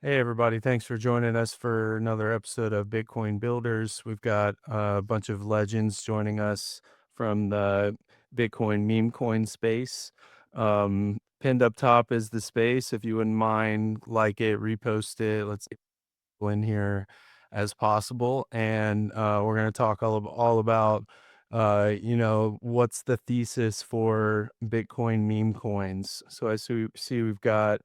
Hey, everybody. Thanks for joining us for another episode of Bitcoin Builders. We've got a bunch of legends joining us from the Bitcoin meme coin space. Pinned up top is the space. If you wouldn't mind, like it, repost it. Let's get people in here as possible. And we're going to talk all about, what's the thesis for Bitcoin meme coins. So I see we've got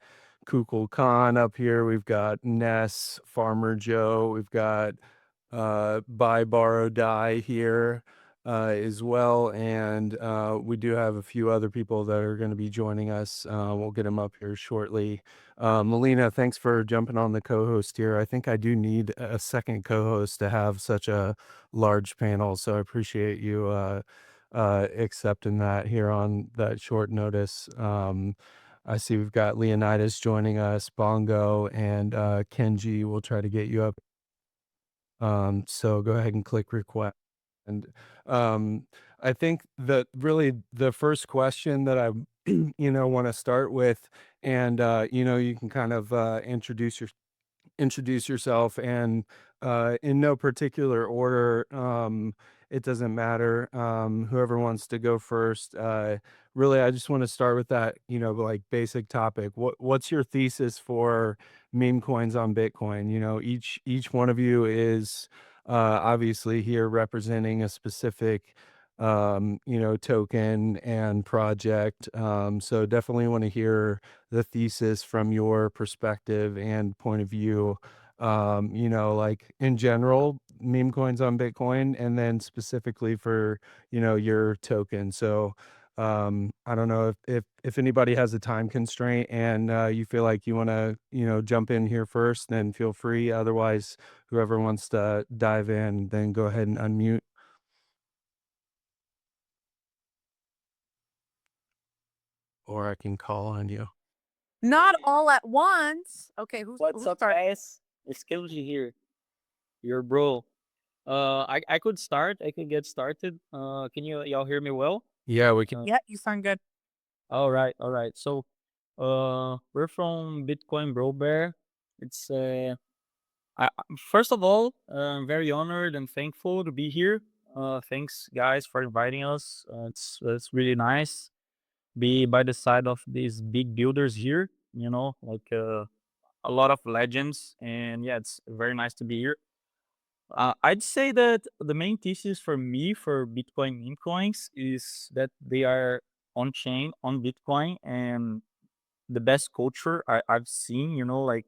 Kukulkan up here. We've got Ness, Farmer Joe. We've got Buy, Borrow, Die here as well. And we do have a few other people that are going to be joining us. We'll get them up here shortly. Melina, thanks for jumping on the co-host here. I think I do need a second co-host to have such a large panel, so I appreciate you accepting that here on that short notice. I see we've got Leonidas joining us, Bongo, and Kenji. We'll try to get you up. So go ahead and click request. And um, I think that really the first question that I, want to start with, and you can kind of introduce yourself and in no particular order. It doesn't matter. Whoever wants to go first. Really, I just want to start with that, like basic topic. What's your thesis for meme coins on Bitcoin? Each one of you is obviously here representing a specific token and project. So definitely want to hear the thesis from your perspective and point of view. Like in general, meme coins on Bitcoin, and then specifically for, your token. So I don't know if anybody has a time constraint and you feel like you want to, jump in here first, then feel free. Otherwise, whoever wants to dive in, then go ahead and unmute, or I can call on you. Not all at once. Okay, What's who's up, starting? guys? It's Kenji here, your bro. I could start. I could get started. Can y'all hear me well? Yeah, we can. Yeah, you sound good. All right. So, we're from Bitcoin Bro Bear. It's first of all, I'm very honored and thankful to be here. Thanks, guys, for inviting us. It's really nice be by the side of these big builders here. A lot of legends, and yeah, it's very nice to be here. I'd say that the main thesis for me for Bitcoin meme coins is that they are on chain on Bitcoin and the best culture I've seen. Like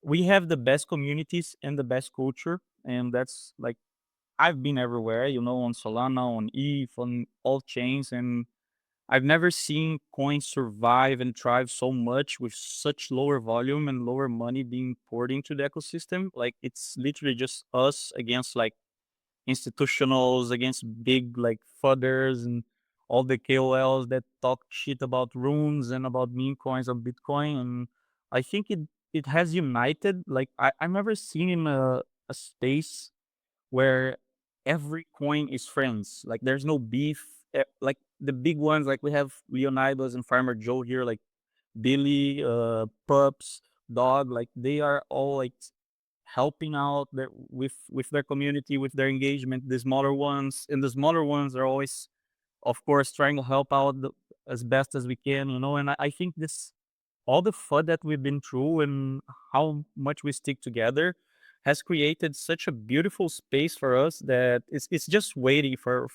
we have the best communities and the best culture, and that's like I've been everywhere. On Solana, on ETH, on all chains, and I've never seen coins survive and thrive so much with such lower volume and lower money being poured into the ecosystem. Like it's literally just us against like institutionals, against big like fudders and all the KOLs that talk shit about runes and about meme coins of Bitcoin. And I think it has united. Like I've never seen in a space where every coin is friends. Like there's no beef. Like the big ones, like we have Leonidas and Farmer Joe here, like Billy, Pups, Dog, like they are all like helping out with their community, with their engagement. The smaller ones, and the smaller ones are always, of course, trying to help out as best as we can, And I think this all the fun that we've been through and how much we stick together has created such a beautiful space for us that it's just waiting for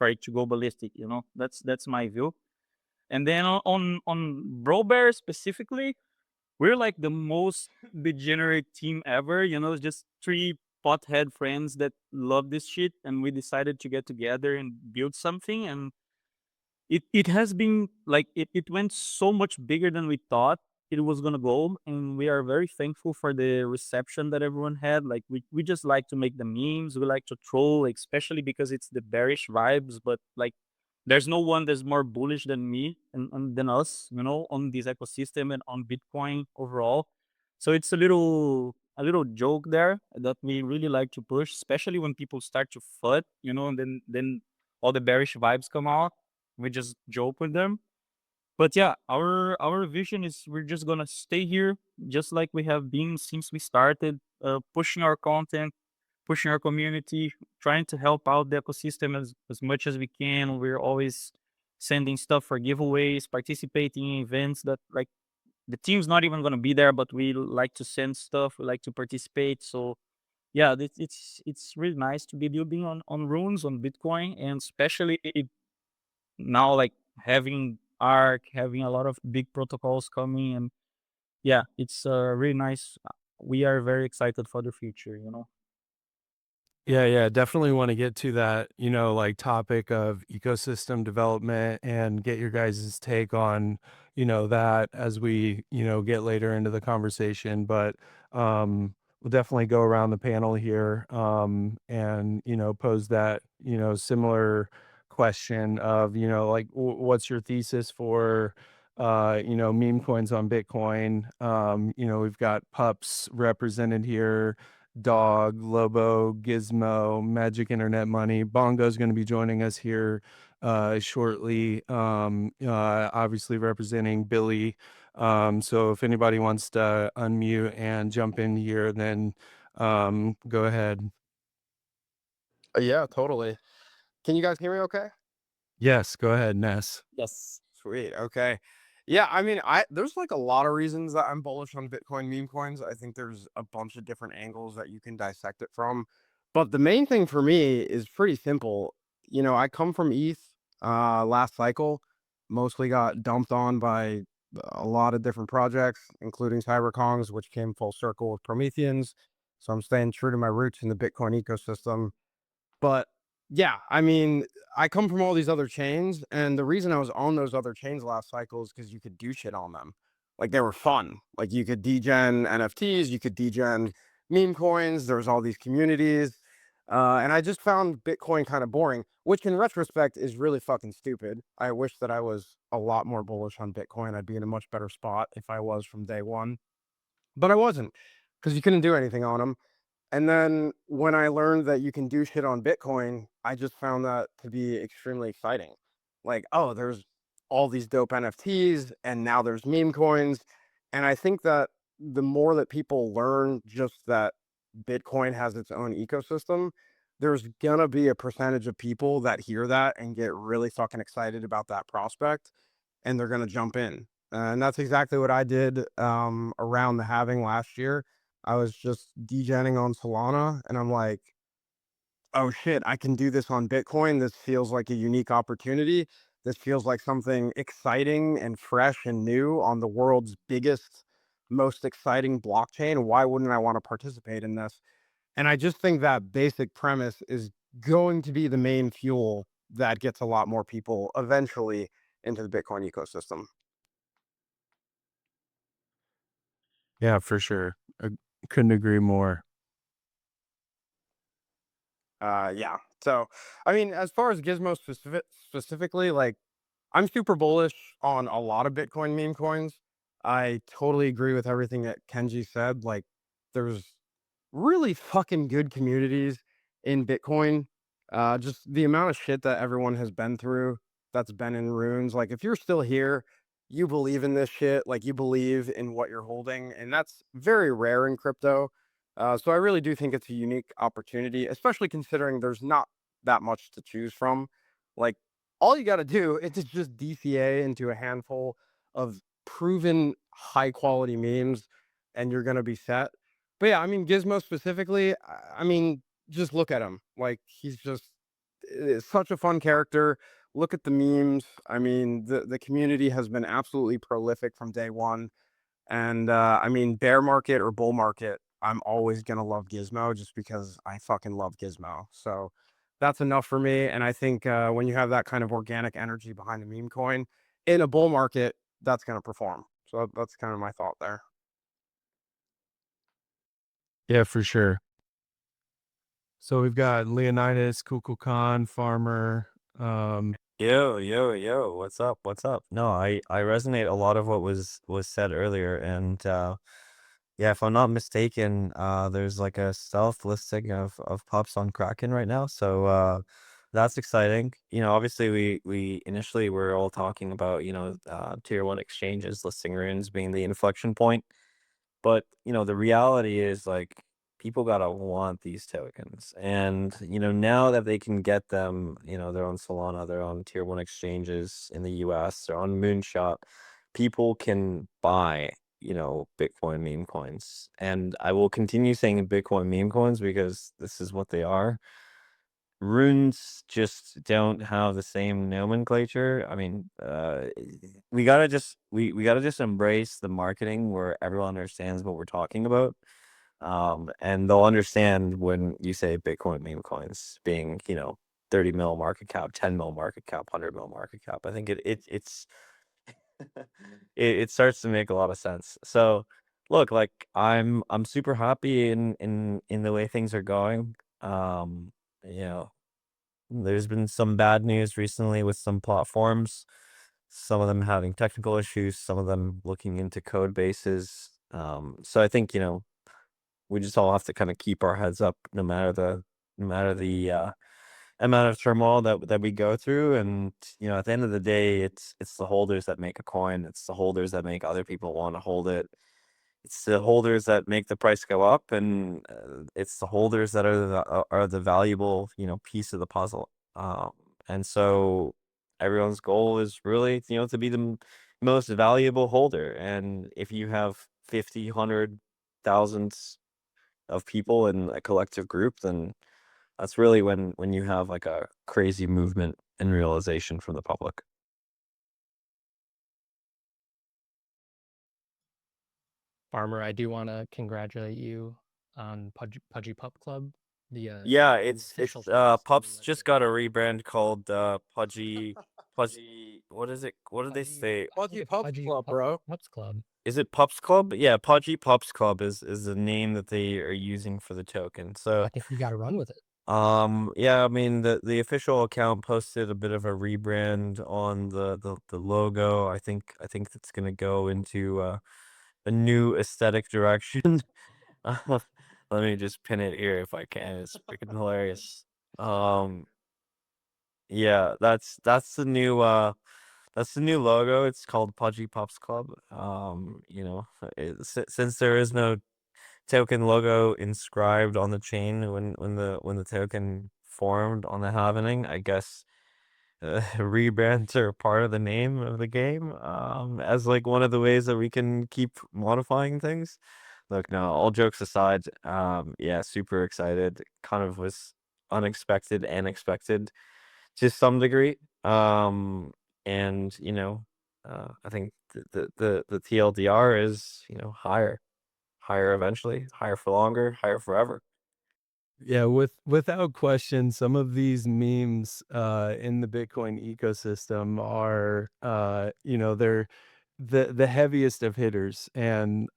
it to go ballistic. That's my view. And then on Bro Bear specifically, we're like the most degenerate team ever. It's just three pothead friends that love this shit, and we decided to get together and build something. And it has been like it went so much bigger than we thought it was gonna go, and we are very thankful for the reception that everyone had. Like we just like to make the memes, we like to troll, like, especially because it's the bearish vibes, but like there's no one that's more bullish than me and than us, on this ecosystem and on Bitcoin overall. So it's a little joke there that we really like to push, especially when people start to FUD, and then all the bearish vibes come out. We just joke with them. But yeah, our vision is we're just gonna stay here, just like we have been since we started, pushing our content, pushing our community, trying to help out the ecosystem as much as we can. We're always sending stuff for giveaways, participating in events that like the team's not even gonna be there, but we like to send stuff. We like to participate. So yeah, it's really nice to be building on runes on Bitcoin, and especially now like having Arc, having a lot of big protocols coming, and yeah, it's really nice. We are very excited for the future. You know. Yeah, yeah, definitely want to get to that, like topic of ecosystem development and get your guys' take on, that as we, get later into the conversation. But we'll definitely go around the panel here and, pose that, similar question of, like what's your thesis for meme coins on Bitcoin? We've got pups represented here, Dog, Lobo, Gizmo, Magic Internet Money. Bongo's going to be joining us here shortly, obviously representing Billy. So if anybody wants to unmute and jump in here, then go ahead. Yeah, totally. Can you guys hear me okay? Yes, go ahead, Ness. Yes. Sweet. Okay. Yeah, I mean, there's like a lot of reasons that I'm bullish on Bitcoin meme coins. I think there's a bunch of different angles that you can dissect it from. But the main thing for me is pretty simple. I come from ETH last cycle, mostly got dumped on by a lot of different projects, including CyberKongs, which came full circle with Prometheans. So I'm staying true to my roots in the Bitcoin ecosystem. But yeah, I mean, I come from all these other chains, and the reason I was on those other chains last cycle is because you could do shit on them. Like they were fun. Like you could degen NFTs, you could degen meme coins. There was all these communities, and I just found Bitcoin kind of boring, which in retrospect is really fucking stupid. I wish that I was a lot more bullish on Bitcoin. I'd be in a much better spot if I was from day one, but I wasn't because you couldn't do anything on them. And then when I learned that you can do shit on Bitcoin, I just found that to be extremely exciting. Like, oh, there's all these dope NFTs and now there's meme coins. And I think that the more that people learn just that Bitcoin has its own ecosystem, there's gonna be a percentage of people that hear that and get really fucking excited about that prospect and they're gonna jump in. And that's exactly what I did around the halving last year. I was just degenning on Solana, and I'm like, "Oh shit, I can do this on Bitcoin. This feels like a unique opportunity. This feels like something exciting and fresh and new on the world's biggest, most exciting blockchain. Why wouldn't I want to participate in this?" And I just think that basic premise is going to be the main fuel that gets a lot more people eventually into the Bitcoin ecosystem. Yeah, for sure. Couldn't agree more. Yeah. So, I mean, as far as Gizmo specifically, like I'm super bullish on a lot of Bitcoin meme coins. I totally agree with everything that Kenji said. Like, there's really fucking good communities in Bitcoin. Just the amount of shit that everyone has been through that's been in runes. Like, if you're still here, you believe in this shit. Like, you believe in what you're holding, and that's very rare in crypto. So I really do think it's a unique opportunity, especially considering there's not that much to choose from. Like, all you got to do is just DCA into a handful of proven high quality memes, and you're gonna be set. But yeah, I mean Gizmo specifically, I mean, just look at him. Like he's just such a fun character. Look at the memes. I mean, the community has been absolutely prolific from day one. And I mean, bear market or bull market, I'm always gonna love Gizmo just because I fucking love Gizmo. So that's enough for me. And I think when you have that kind of organic energy behind a meme coin in a bull market, that's gonna perform. So that's kind of my thought there. Yeah, for sure. So we've got Leonidas, Kukulkan, Farmer. Yo, yo, yo, what's up? What's up? No, I resonate a lot of what was said earlier, and yeah, if I'm not mistaken, there's like a stealth listing of pups on Kraken right now. So that's exciting. Obviously we initially were all talking about, tier one exchanges listing runes being the inflection point. But, the reality is like people gotta want these tokens. And, now that they can get them, they're on Solana, they're on tier one exchanges in the US, they're on Moonshot, people can buy, Bitcoin meme coins. And I will continue saying Bitcoin meme coins because this is what they are. Runes just don't have the same nomenclature. I mean, we gotta just embrace the marketing where everyone understands what we're talking about. And they'll understand when you say Bitcoin meme coins being, 30 mil market cap, 10 mil market cap, 100 mil market cap. I think it's it starts to make a lot of sense. So look, like I'm super happy in the way things are going. You know, there's been some bad news recently with some platforms, some of them having technical issues, some of them looking into code bases. So I think, we just all have to kind of keep our heads up no matter the amount of turmoil that we go through. And, at the end of the day, it's the holders that make a coin. It's the holders that make other people want to hold it. It's the holders that make the price go up, and it's the holders that are the valuable, piece of the puzzle. And so everyone's goal is really, to be the most valuable holder. And if you have 50, 100, thousands of people in a collective group, then that's really when you have like a crazy movement and realization from the public. Farmer, I do want to congratulate you on Pudgy Pup Club. Yeah, The it's official Thesis Pups newsletter. just got a rebrand called Pudgy. What is it? What did they say? I think it's Pudgy Pups Club. Is it Pups Club? Yeah, Pudgy Pups Club is the name that they are using for the token. So I think you got to run with it. yeah, I mean the official account posted a bit of a rebrand on the logo. I think that's gonna go into a new aesthetic direction. Let me just pin it here if I can. It's freaking hilarious. Um, yeah, that's the new logo. It's called Pudgy Pups Club. Since there is no token logo inscribed on the chain when the token formed on the halvening, I guess rebrands are part of the name of the game. As like one of the ways that we can keep modifying things. Look, no, all jokes aside, yeah, super excited. Kind of was unexpected and expected to some degree. And I think the TLDR is, higher eventually, higher for longer, higher forever. Yeah, without question, some of these memes in the Bitcoin ecosystem are they're the heaviest of hitters, and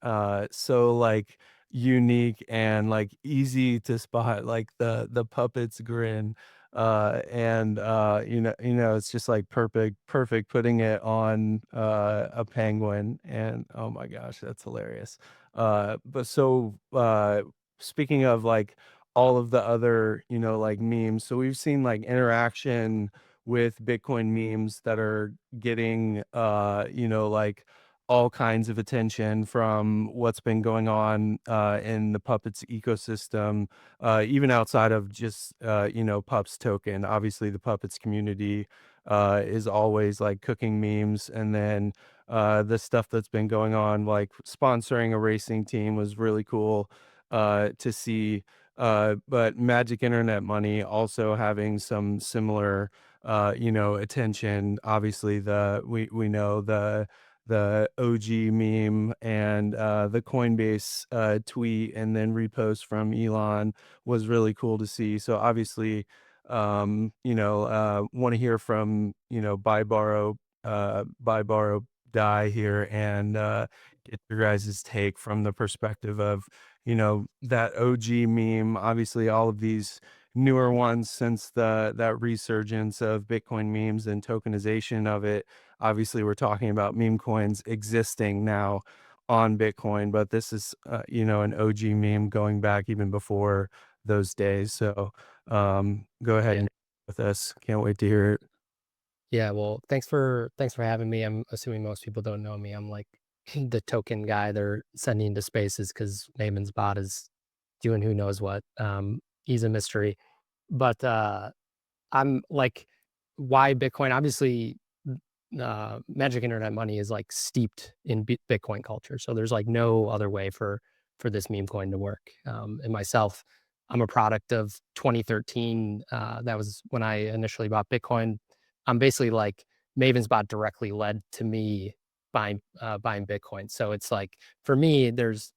so like unique and like easy to spot, like the puppets grin, and it's just like perfect putting it on a penguin, and oh my gosh, that's hilarious. But so speaking of like all of the other, like memes. So we've seen like interaction with Bitcoin memes that are getting, like all kinds of attention from what's been going on in the Puppets ecosystem, even outside of just, Pups token. Obviously, the Puppets community is always like cooking memes. And then the stuff that's been going on, like sponsoring a racing team, was really cool to see. But Magic Internet Money also having some similar, attention. Obviously, we know the OG meme and the Coinbase tweet and then repost from Elon was really cool to see. So obviously, want to hear from buy borrow die here, and get your guys' take from the perspective of that OG meme. Obviously, all of these newer ones since that resurgence of Bitcoin memes and tokenization of it. Obviously, we're talking about meme coins existing now on Bitcoin, but this is an OG meme going back even before those days. So go ahead. Yeah. with us. Can't wait to hear it. Yeah, well, thanks for having me. I'm assuming most people don't know me. I'm like the token guy they're sending into spaces because Maven's bot is doing who knows what. He's a mystery. But I'm like, why Bitcoin? Obviously, magic internet money is like steeped in Bitcoin culture. So there's like no other way for this meme coin to work. And myself, I'm a product of 2013. That was when I initially bought Bitcoin. I'm basically like Maven's bot directly led to me buying Bitcoin. So it's like for me, there's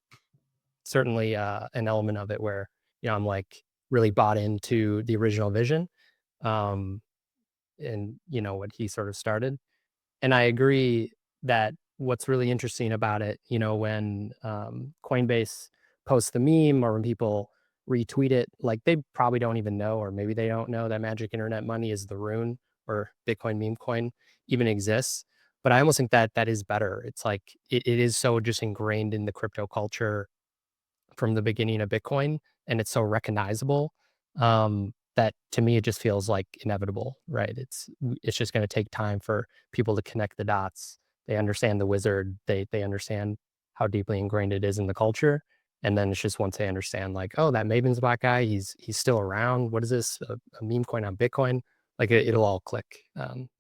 certainly an element of it where I'm like really bought into the original vision, um, and what he sort of started. And I agree that what's really interesting about it, when Coinbase posts the meme or when people retweet it, like they probably don't even know, or maybe they don't know that Magic Internet Money is the rune or Bitcoin meme coin even exists. But I almost think that that is better. It's like it is so just ingrained in the crypto culture from the beginning of Bitcoin, and it's so recognizable, that to me it just feels like inevitable, right? It's just going to take time for people to connect the dots. They understand the wizard. They understand how deeply ingrained it is in the culture, and then it's just once they understand, like, oh, that Maven's Black guy, he's still around. What is this? A meme coin on Bitcoin? Like it'll all click.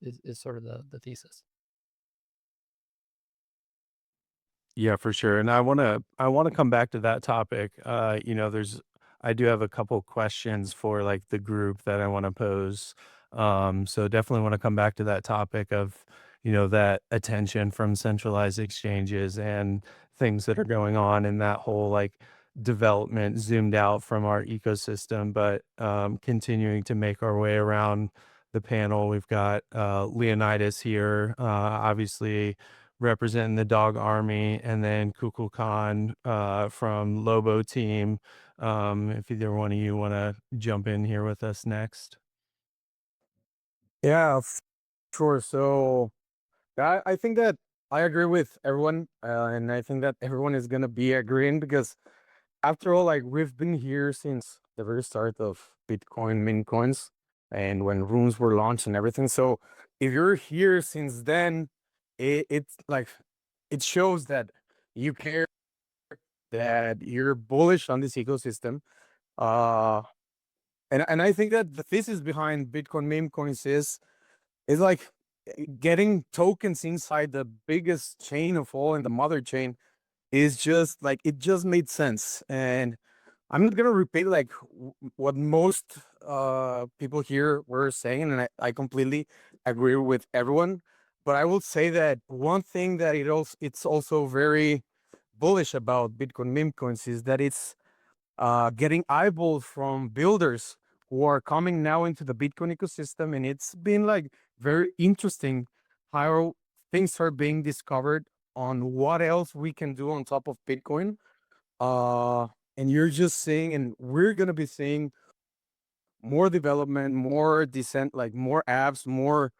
Is sort of the thesis. Yeah, for sure. And I wanna come back to that topic. I do have a couple questions for like the group that I want to pose. So definitely want to come back to that topic of, that attention from centralized exchanges and things that are going on in that whole like development zoomed out from our ecosystem, but continuing to make our way around the panel. We've got Leonidas here, obviously representing the dog army, and then Kukulkan from Lobo team. If either one of you want to jump in here with us next. Yeah, sure. So I think that I agree with everyone, and I think that everyone is gonna be agreeing because after all, like we've been here since the very start of Bitcoin mint coins and when runes were launched and everything. So if you're here since then, it's like it shows that you care, that you're bullish on this ecosystem. Uh, and I think that the thesis behind Bitcoin meme coins is like getting tokens inside the biggest chain of all in the mother chain is just like it just made sense. And I'm not gonna repeat like what most people here were saying, and I completely agree with everyone. But I will say that one thing that it's also very bullish about Bitcoin meme coins is that it's getting eyeballs from builders who are coming now into the Bitcoin ecosystem, and it's been like very interesting how things are being discovered on what else we can do on top of Bitcoin. Uh, and you're just seeing, and we're gonna be seeing more development, more decent, like more apps, more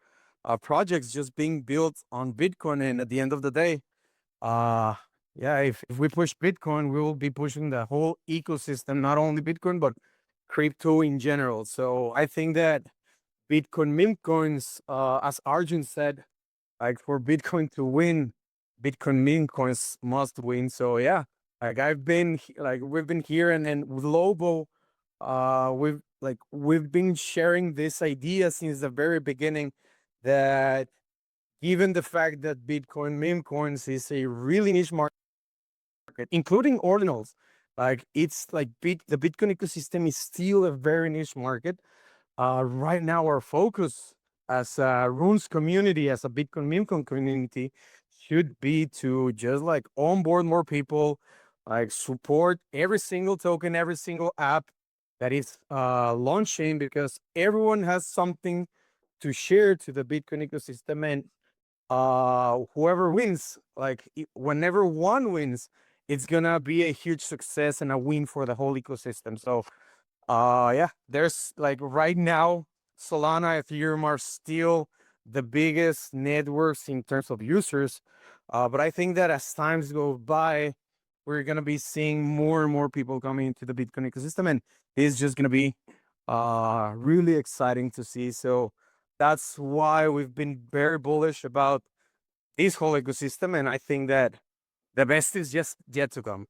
projects just being built on Bitcoin. And at the end of the day, uh, yeah, if we push Bitcoin, we will be pushing the whole ecosystem, not only Bitcoin, but crypto in general. So I think that Bitcoin meme coins, as Arjun said, like for Bitcoin to win, Bitcoin meme coins must win. So yeah, like like we've been here and with Lobo, we've been sharing this idea since the very beginning that given the fact that Bitcoin meme coins is a really niche market, including ordinals, like it's like the Bitcoin ecosystem is still a very niche market. Right now, our focus as a runes community, as a Bitcoin meme coin community, should be to just like onboard more people, like support every single token, every single app that is launching, because everyone has something to share to the Bitcoin ecosystem. And whoever wins, like whenever one wins, it's gonna be a huge success and a win for the whole ecosystem. So yeah, there's like right now, Solana, Ethereum are still the biggest networks in terms of users. But I think that as times go by, we're gonna be seeing more and more people coming into the Bitcoin ecosystem, and it's just gonna be really exciting to see. So that's why we've been very bullish about this whole ecosystem, and I think that the best is just yet to come.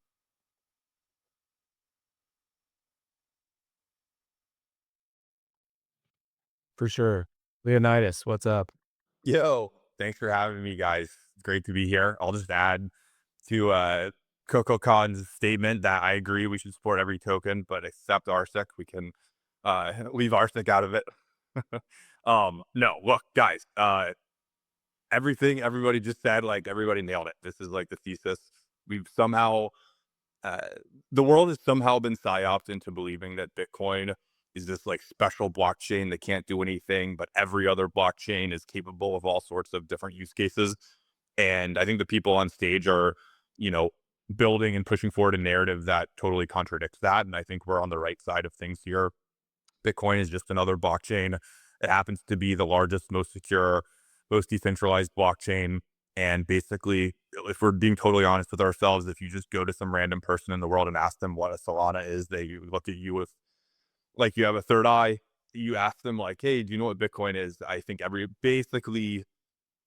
For sure. Leonidas, what's up? Yo, thanks for having me, guys. Great to be here. I'll just add to Kukulkan's statement that I agree we should support every token, but except RSEC, we can leave RSEC out of it. No, look, guys, everything everybody just said, like everybody nailed it. This is like the thesis. We've somehow uh, the world has somehow been psyoped into believing that Bitcoin is this like special blockchain that can't do anything, but every other blockchain is capable of all sorts of different use cases. And I think the people on stage are, you know, building and pushing forward a narrative that totally contradicts that. And I think we're on the right side of things here. Bitcoin is just another blockchain. It happens to be the largest, most secure, most decentralized blockchain. And basically, if we're being totally honest with ourselves, if you just go to some random person in the world and ask them what a Solana is, they look at you with like you have a third eye. You ask them like, "Hey, do you know what Bitcoin is?" I think basically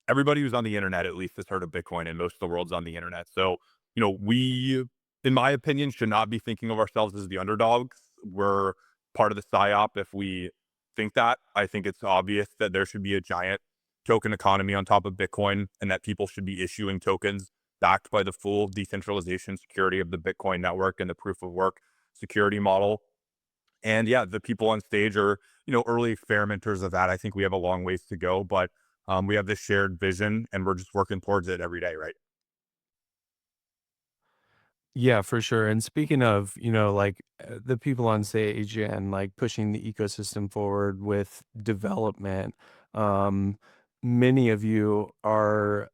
everybody who's on the internet at least has heard of Bitcoin, and most of the world's on the internet. So, we, in my opinion, should not be thinking of ourselves as the underdogs. We're part of the psyop if we think that. I think it's obvious that there should be a giant token economy on top of Bitcoin, and that people should be issuing tokens backed by the full decentralization security of the Bitcoin network and the proof of work security model. And yeah, the people on stage are, early experimenters of that. I think we have a long ways to go, but we have this shared vision and we're just working towards it every day, right? Yeah, for sure. And speaking of, like the people on stage and like pushing the ecosystem forward with development, um, many of you are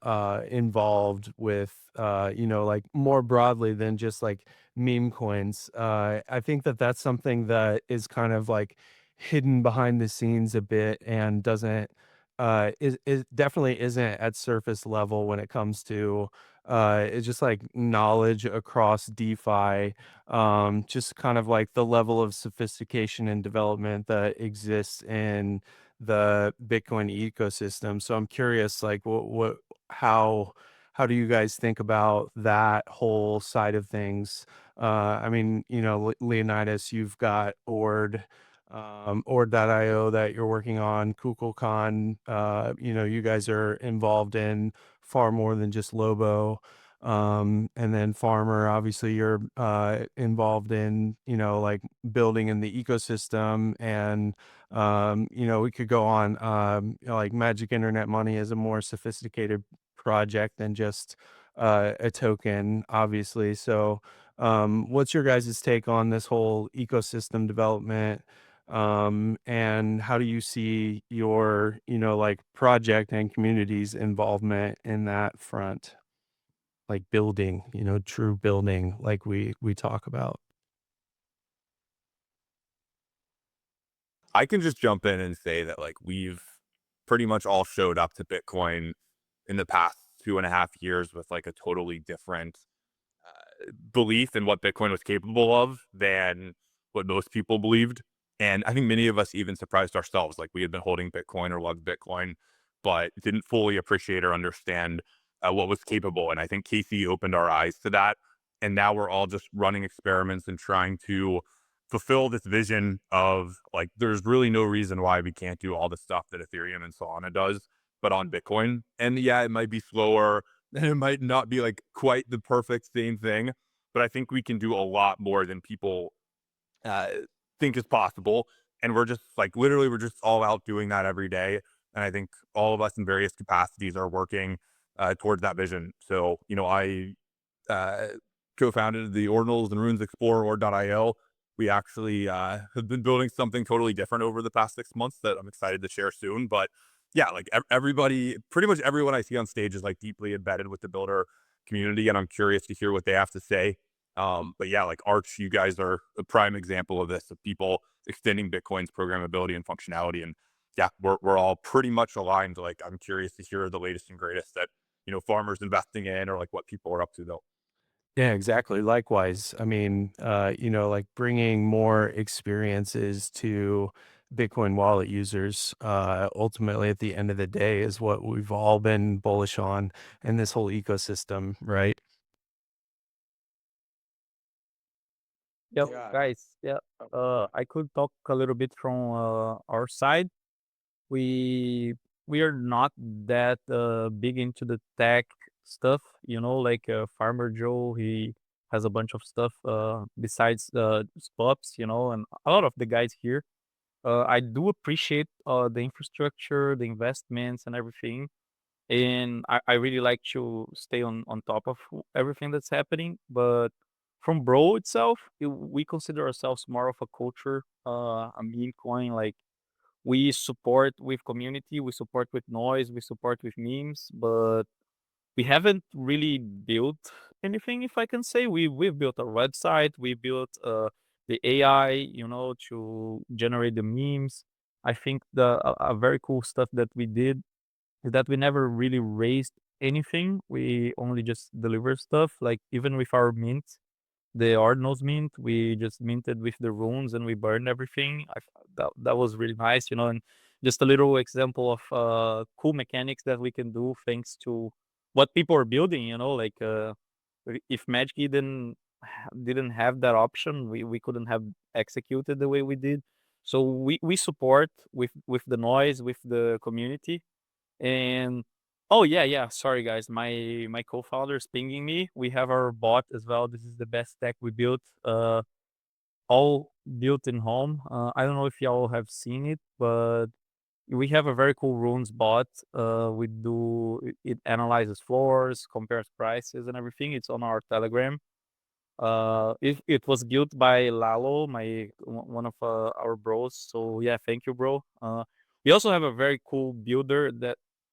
involved with, like more broadly than just like meme coins. I think that that's something that is kind of like hidden behind the scenes a bit and doesn't, is definitely isn't at surface level when it comes to it's just like knowledge across DeFi, just kind of like the level of sophistication and development that exists in the Bitcoin ecosystem. So I'm curious, like, how, how do you guys think about that whole side of things? I mean, Leonidas, you've got Ord.io that you're working on, Kukulkan, you guys are involved in far more than just Lobo. And then Farmer, obviously you're involved in, like building in the ecosystem and we could go on like Magic Internet Money is a more sophisticated project than just a token, obviously. So what's your guys' take on this whole ecosystem development? And how do you see your, like project and community's involvement in that front? Like building, true building like we talk about. I can just jump in and say that like we've pretty much all showed up to Bitcoin in the past 2.5 years with like a totally different belief in what Bitcoin was capable of than what most people believed. And I think many of us even surprised ourselves. Like we had been holding Bitcoin or loved Bitcoin, but didn't fully appreciate or understand what was capable. And I think Casey opened our eyes to that. And now we're all just running experiments and trying to fulfill this vision of like, there's really no reason why we can't do all the stuff that Ethereum and Solana does, but on Bitcoin. And yeah, it might be slower and it might not be like quite the perfect same thing, but I think we can do a lot more than people uh, think is possible. And we're just like literally, we're just all out doing that every day. And I think all of us in various capacities are working towards that vision. So, I uh, co-founded the Ordinals and Runes Explorer Ord.io. We actually have been building something totally different over the past 6 months that I'm excited to share soon. But yeah, like everybody, pretty much everyone I see on stage is like deeply embedded with the builder community, and I'm curious to hear what they have to say. But yeah, like Arch, you guys are a prime example of this, of people extending Bitcoin's programmability and functionality. And yeah, we're all pretty much aligned. Like I'm curious to hear the latest and greatest that farmers investing in or like what people are up to though. Yeah, exactly. Likewise. I mean, like bringing more experiences to Bitcoin wallet users, ultimately at the end of the day is what we've all been bullish on in this whole ecosystem, right? Yep, Yeah. guys. Yeah. I could talk a little bit from our side. We we are not that big into the tech stuff, like Farmer Joe. He has a bunch of stuff besides spots, and a lot of the guys here. I do appreciate the infrastructure, the investments, and everything. And I really like to stay on top of everything that's happening. But from Bro itself, we consider ourselves more of a culture, a meme coin. Like we support with community, we support with noise, we support with memes, but we haven't really built anything, if I can say. We've built a website, we built the AI, to generate the memes. I think a very cool stuff that we did is that we never really raised anything. We only just deliver stuff. Like even with our mint, the Ordinals mint, we just minted with the runes and we burned everything. That was really nice, and just a little example of cool mechanics that we can do thanks to what people are building. Like if Magic didn't have that option, we couldn't have executed the way we did. So we support with the noise, with the community. And oh yeah, yeah. Sorry guys, my co-founder is pinging me. We have our bot as well. This is the best tech we built. All built in home. I don't know if y'all have seen it, but we have a very cool runes bot. It analyzes floors, compares prices and everything. It's on our Telegram. It was built by Lalo, one of our bros. So yeah, thank you, bro. We also have a very cool builder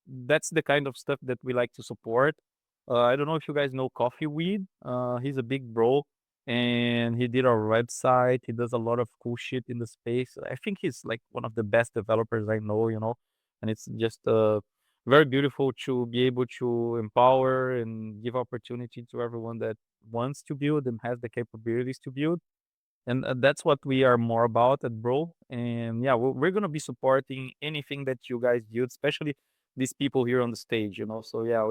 that's the kind of stuff that we like to support. I don't know if you guys know Coffee Weed. He's a big bro, and he did our website. He does a lot of cool shit in the space. I think he's like one of the best developers I know. And it's just very beautiful to be able to empower and give opportunity to everyone that wants to build and has the capabilities to build. And that's what we are more about at Bro. And yeah, we're going to be supporting anything that you guys build, especially these people here on the stage. So yeah,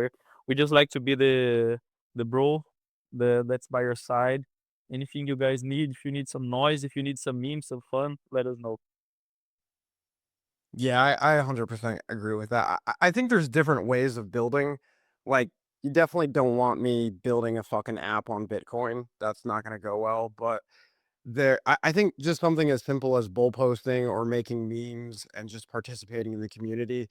we just like to be the bro that's by your side. Anything you guys need, if you need some noise, if you need some memes, some fun, let us know. Yeah, I 100% agree with that. I think there's different ways of building. Like, you definitely don't want me building a fucking app on Bitcoin. That's not gonna go well. But I think just something as simple as bull posting or making memes and just participating in the community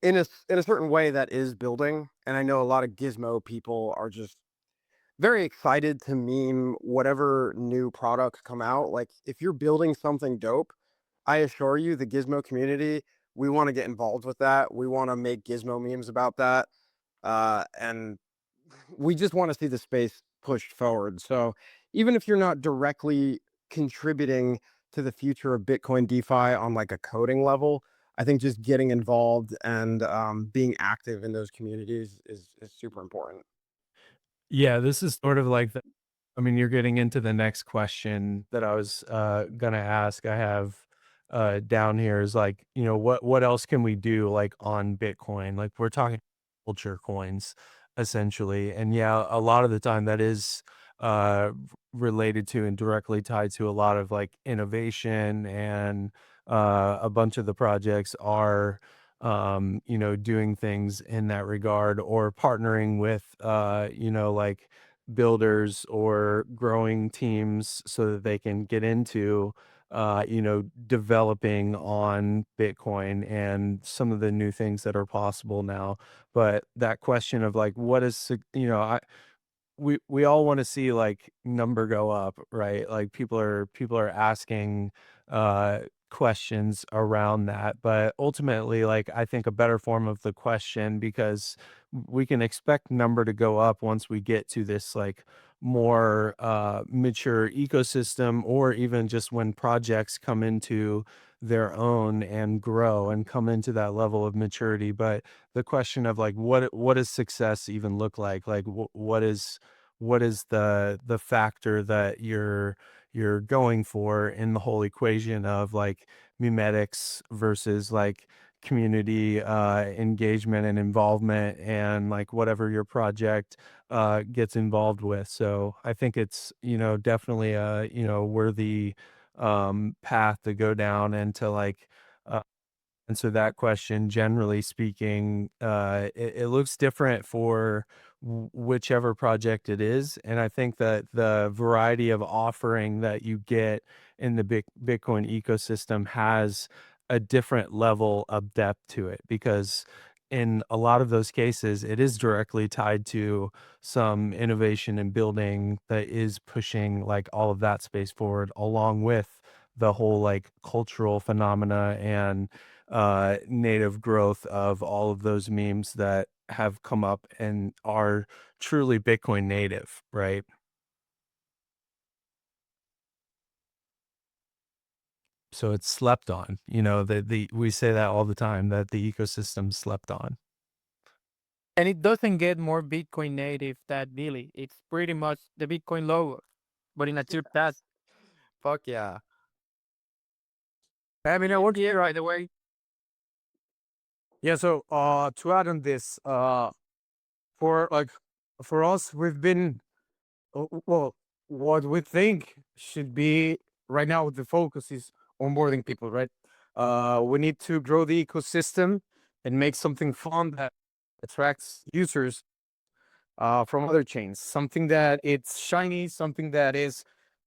in a certain way that is building. And I know a lot of gizmo people are just very excited to meme whatever new products come out. Like, if you're building something dope, I assure you, the Gizmo community, we want to get involved with that. We want to make Gizmo memes about that. And we just want to see the space pushed forward. So even if you're not directly contributing to the future of Bitcoin DeFi on like a coding level, I think just getting involved and being active in those communities is super important. Yeah, this is sort of like I mean, you're getting into the next question that I was gonna ask. I have down here is like, what else can we do like on Bitcoin? Like we're talking culture coins essentially. And yeah, a lot of the time that is related to and directly tied to a lot of like innovation and a bunch of the projects are doing things in that regard or partnering with like builders or growing teams so that they can get into developing on Bitcoin and some of the new things that are possible now. But that question of like what is I we all want to see like number go up, right? Like people are asking uh questions around that, but ultimately like I think a better form of the question, because we can expect number to go up once we get to this like more mature ecosystem, or even just when projects come into their own and grow and come into that level of maturity. But the question of like what does success even look like, what what is the factor that you're going for in the whole equation of like memetics versus like community engagement and involvement and like whatever your project gets involved with. So I think it's, definitely a, worthy path to go down and to like answer that question. Generally speaking, it looks different for whichever project it is, and I think that the variety of offering that you get in the Bitcoin ecosystem has a different level of depth to it, because in a lot of those cases, it is directly tied to some innovation and building that is pushing like all of that space forward, along with the whole like cultural phenomena and native growth of all of those memes that have come up and are truly Bitcoin native, right? So it's slept on. The we say that all the time, that the ecosystem slept on. And it doesn't get more Bitcoin native than Billy. It's pretty much the Bitcoin logo, but in a tier that. Fuck yeah. I mean, I want Yeah, right away. Yeah, so to add on this, for like for us, we've been well, what we think should be right now, the focus is onboarding people, right? We need to grow the ecosystem and make something fun that attracts users from other chains, something that it's shiny, something that is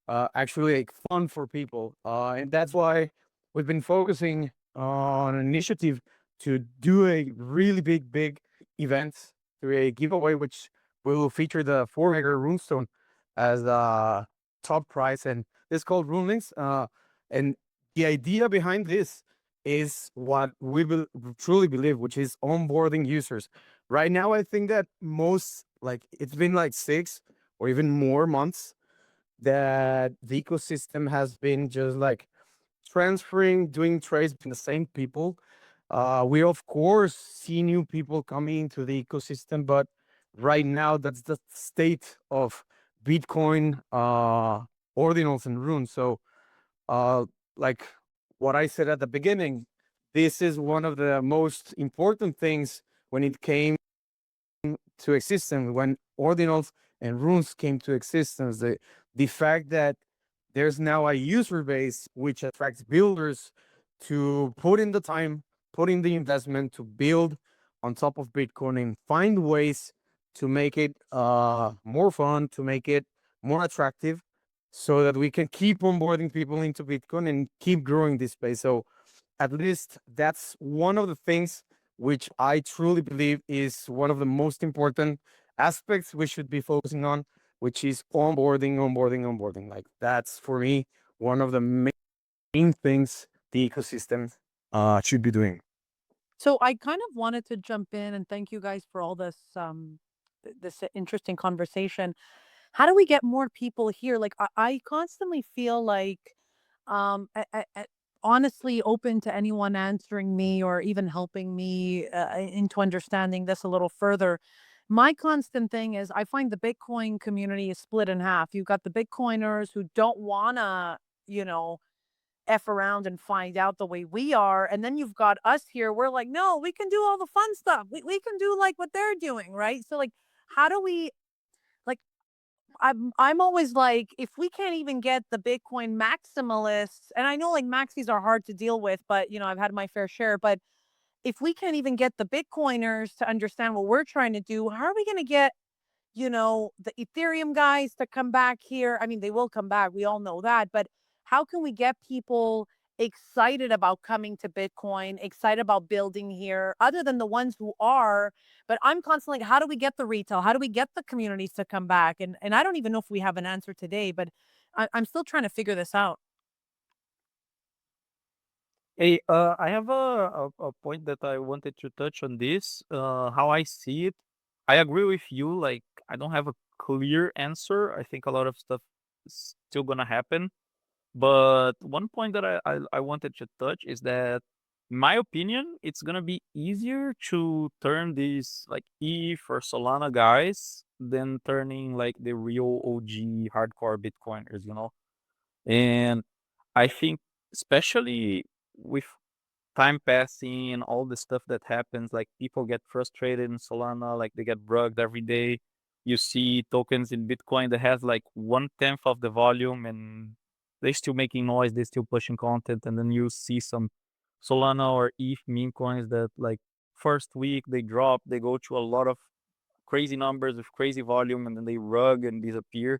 actually like fun for people. And that's why we've been focusing on an initiative to do a really big event through a giveaway, which will feature the 4 mega runestone as the top prize. And it's called Runelinks. And the idea behind this is what we truly believe, which is onboarding users. Right now, I think that most, like, it's been like 6 or even more months that the ecosystem has been just like transferring, doing trades between the same people. We of course see new people coming into the ecosystem, but right now that's the state of Bitcoin ordinals and runes. So like what I said at the beginning, this is one of the most important things when it came to existence, when ordinals and runes came to existence. The fact that there's now a user base which attracts builders to put in the time, put in the investment to build on top of Bitcoin and find ways to make it more fun, to make it more attractive, so that we can keep onboarding people into Bitcoin and keep growing this space. So at least that's one of the things which I truly believe is one of the most important aspects we should be focusing on, which is onboarding. Like that's for me one of the main things the ecosystem should be doing. So I kind of wanted to jump in and thank you guys for all this this interesting conversation. How do we get more people here? Like I constantly feel like honestly open to anyone answering me or even helping me into understanding this a little further. My constant thing is I find the Bitcoin community is split in half. You've got the Bitcoiners who don't want to, you know, F around and find out the way we are. And then you've got us here. We're like, no, we can do all the fun stuff. We can do like what they're doing, right? So like, how do we like I'm always like, if we can't even get the Bitcoin maximalists, and I know like maxis are hard to deal with, but you know, I've had my fair share, but if we can't even get the Bitcoiners to understand what we're trying to do, how are we going to get, you know, the Ethereum guys to come back here? I mean, they will come back. We all know that. But how can we get people excited about coming to Bitcoin, excited about building here, other than the ones who are? But I'm constantly like, how do we get the retail? How do we get the communities to come back? And I don't even know if we have an answer today, but I'm still trying to figure this out. Hey, I have a point that I wanted to touch on this. How I see it, I agree with you. Like, I don't have a clear answer. I think a lot of stuff is still gonna happen. But one point that I wanted to touch is that in my opinion, it's gonna be easier to turn these like ETH or Solana guys than turning like the real OG hardcore Bitcoiners, you know? And I think especially with time passing and all the stuff that happens, like people get frustrated in Solana, like they get bugged every day. You see tokens in Bitcoin that has like 1/10 of the volume and they still making noise, they still pushing content, and then you see some Solana or ETH meme coins that like first week they drop, they go to a lot of crazy numbers with crazy volume and then they rug and disappear.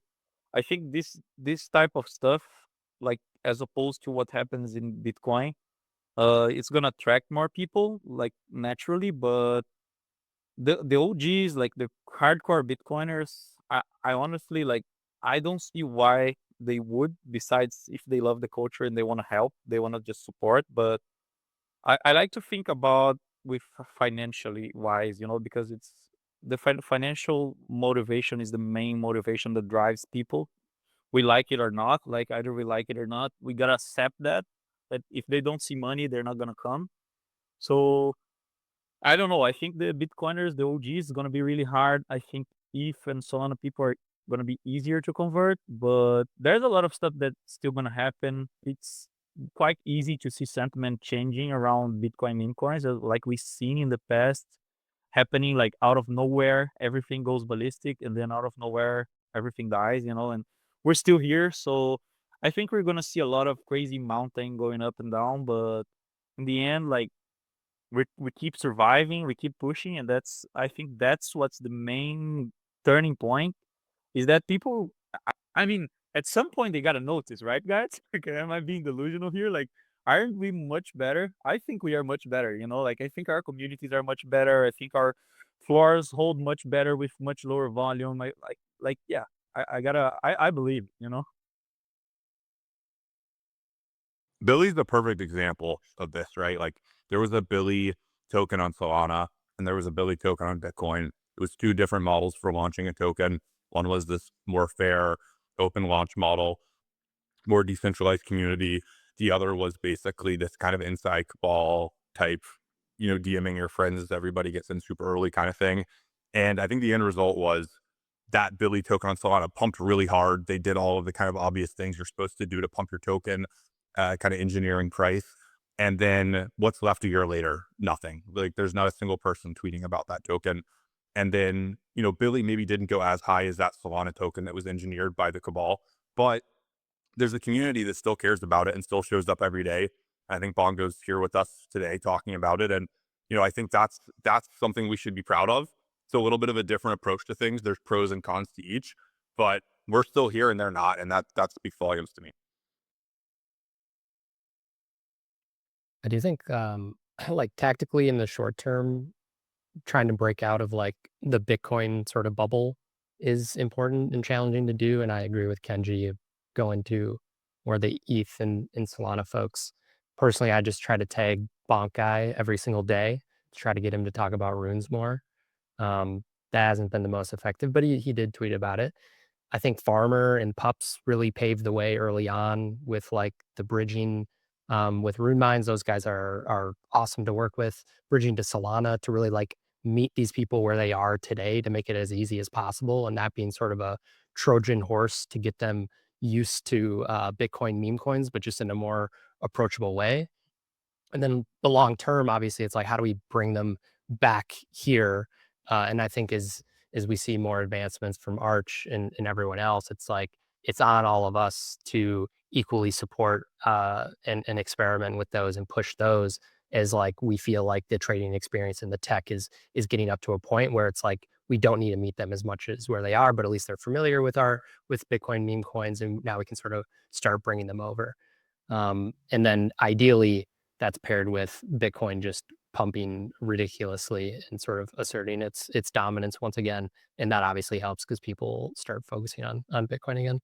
I think this type of stuff, like as opposed to what happens in Bitcoin, it's gonna attract more people like naturally, but the OGs, like the hardcore Bitcoiners, I honestly like I don't see why they would, besides if they love the culture and they want to help, they want to just support. But I like to think about with financially wise, you know, because it's the financial motivation is the main motivation that drives people. We like it or not, like either we like it or not, we gotta accept that if they don't see money, they're not gonna come. So I don't know. I think the Bitcoiners, the OGs, is gonna be really hard. I think ETH and Solana people are gonna be easier to convert, but there's a lot of stuff that's still gonna happen. It's quite easy to see sentiment changing around Bitcoin meme coins, like we've seen in the past, happening like out of nowhere, everything goes ballistic, and then out of nowhere, everything dies, you know, and we're still here. So I think we're gonna see a lot of crazy mountain going up and down, but in the end, like we keep surviving, we keep pushing, and that's I think that's what's the main turning point is that people. I mean, at some point they gotta notice, right, guys? Okay, am I being delusional here? Like, aren't we much better? I think we are much better. You know, like I think our communities are much better. I think our floors hold much better with much lower volume. Like yeah. I gotta. I believe. You know. Billy's the perfect example of this, right? Like there was a Billy token on Solana and there was a Billy token on Bitcoin. It was two different models for launching a token. One was this more fair open launch model, more decentralized community. The other was basically this kind of inside cabal type, DMing your friends as everybody gets in super early kind of thing. And I think the end result was that Billy token on Solana pumped really hard. They did all of the kind of obvious things you're supposed to do to pump your token, kind of engineering price. And then what's left a year later? Nothing. Like there's not a single person tweeting about that token. And then, Billy maybe didn't go as high as that Solana token that was engineered by the cabal, but there's a community that still cares about it and still shows up every day. I think Bongo's here with us today talking about it. And, I think that's something we should be proud of. It's a little bit of a different approach to things. There's pros and cons to each, but we're still here and they're not. And that speaks volumes to me. I do think, like tactically in the short term, trying to break out of like the Bitcoin sort of bubble is important and challenging to do. And I agree with Kenji of going to more the ETH and Solana folks. Personally, I just try to tag Bonk Guy every single day to try to get him to talk about runes more. That hasn't been the most effective, but he did tweet about it. I think Farmer and Pups really paved the way early on with like the bridging with Rune Mines. Those guys are awesome to work with. Bridging to Solana to really like meet these people where they are today to make it as easy as possible, and that being sort of a Trojan horse to get them used to Bitcoin meme coins, but just in a more approachable way. And then the long term, obviously, it's like how do we bring them back here? And I think as we see more advancements from Arch and everyone else, it's like it's on all of us to equally support and experiment with those and push those as like we feel like the trading experience and the tech is getting up to a point where it's like we don't need to meet them as much as where they are, but at least they're familiar with Bitcoin meme coins, and now we can sort of start bringing them over. And then ideally, that's paired with Bitcoin just pumping ridiculously and sort of asserting its dominance once again, and that obviously helps because people start focusing on Bitcoin again.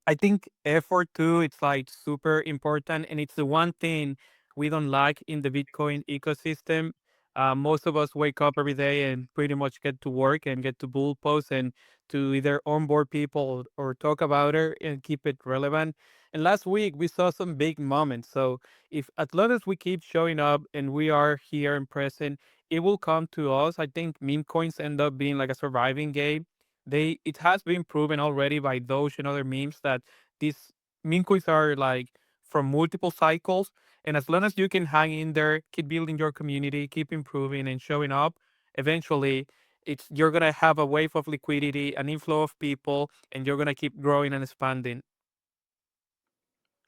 I think effort too, it's like super important. And it's the one thing we don't like in the Bitcoin ecosystem. Most of us wake up every day and pretty much get to work and get to bull posts and to either onboard people or talk about it and keep it relevant. And last week we saw some big moments. So if as long as we keep showing up and we are here and present, it will come to us. I think meme coins end up being like a surviving game. It has been proven already by Doge and other memes that these meme coins are like from multiple cycles. And as long as you can hang in there, keep building your community, keep improving and showing up, eventually you're gonna have a wave of liquidity, an inflow of people, and you're gonna keep growing and expanding.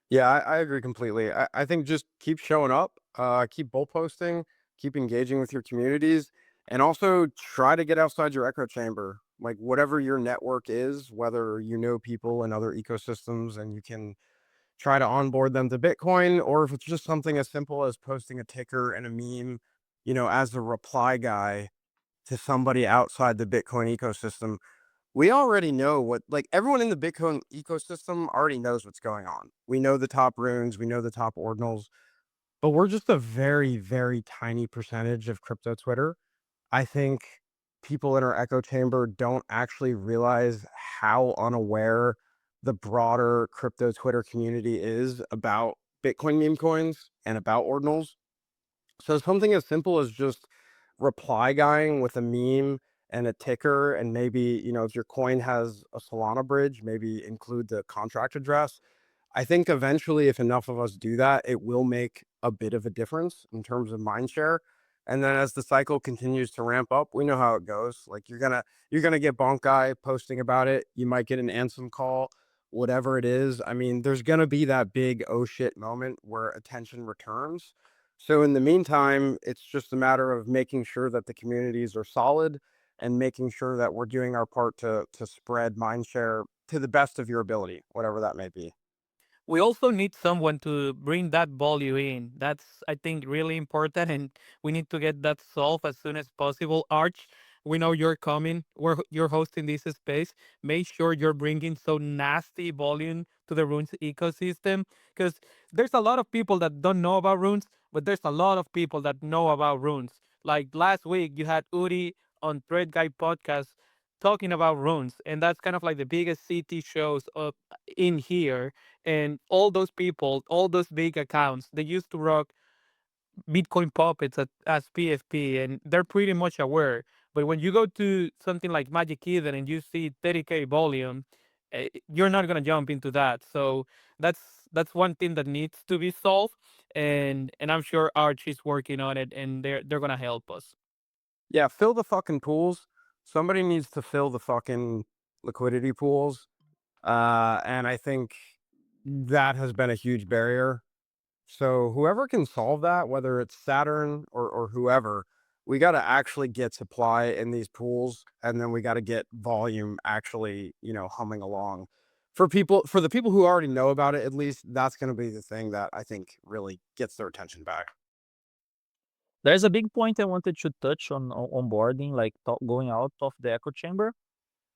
Yeah, I agree completely. I think just keep showing up, keep bull posting, keep engaging with your communities, and also try to get outside your echo chamber. Like whatever your network is, whether you know people in other ecosystems and you can try to onboard them to Bitcoin, or if it's just something as simple as posting a ticker and a meme, as a reply guy to somebody outside the Bitcoin ecosystem. We already know like everyone in the Bitcoin ecosystem already knows what's going on. We know the top runes, we know the top ordinals, but we're just a very, very tiny percentage of crypto Twitter. I think people in our echo chamber don't actually realize how unaware the broader crypto Twitter community is about Bitcoin meme coins and about ordinals. So something as simple as just reply guying with a meme and a ticker, and maybe, if your coin has a Solana bridge, maybe include the contract address. I think eventually, if enough of us do that, it will make a bit of a difference in terms of mind share. And then as the cycle continues to ramp up, we know how it goes. Like you're gonna get Bonk Guy posting about it. You might get an Ansem call, whatever it is. I mean, there's gonna be that big oh shit moment where attention returns. So in the meantime, it's just a matter of making sure that the communities are solid and making sure that we're doing our part to spread mind share to the best of your ability, whatever that may be. We also need someone to bring that volume in. That's, I think, really important, and we need to get that solved as soon as possible. Arch, we know you're coming. You're hosting this space. Make sure you're bringing so nasty volume to the runes ecosystem, because there's a lot of people that don't know about runes, but there's a lot of people that know about runes. Like last week, you had Uri on Thread Guy podcast talking about runes, and that's kind of like the biggest city shows up in here. And all those people, all those big accounts, they used to rock Bitcoin puppets as PFP, and they're pretty much aware. But when you go to something like Magic Eden and you see 30K volume, you're not gonna jump into that. So that's one thing that needs to be solved, and I'm sure Arch is working on it, and they're gonna help us. Yeah, fill the fucking pools. Somebody needs to fill the fucking liquidity pools. And I think that has been a huge barrier. So whoever can solve that, whether it's Saturn or whoever, we got to actually get supply in these pools, and then we got to get volume actually, humming along. For the people who already know about it, at least that's going to be the thing that I think really gets their attention back. There's a big point I wanted to touch on onboarding, like going out of the echo chamber,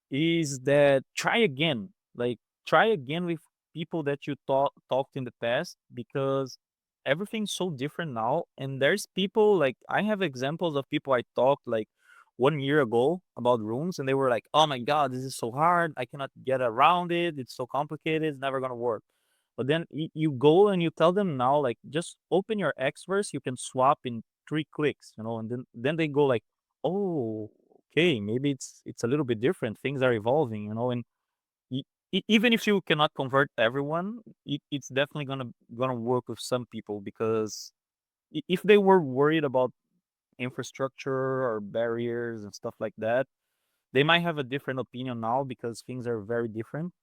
is that try again. Like try again with people that you talked in the past, because everything's so different now. And there's people, like I have examples of people I talked like 1 year ago about rooms, and they were like, "Oh my god, this is so hard. I cannot get around it. It's so complicated. It's never gonna work." But then you go and you tell them now, like, just open your Xverse. You can swap in 3 clicks, and then they go like, "Oh, okay, maybe it's a little bit different. Things are evolving. And e- even if you cannot convert everyone, it's definitely gonna work with some people, because if they were worried about infrastructure or barriers and stuff like that, they might have a different opinion now because things are very different.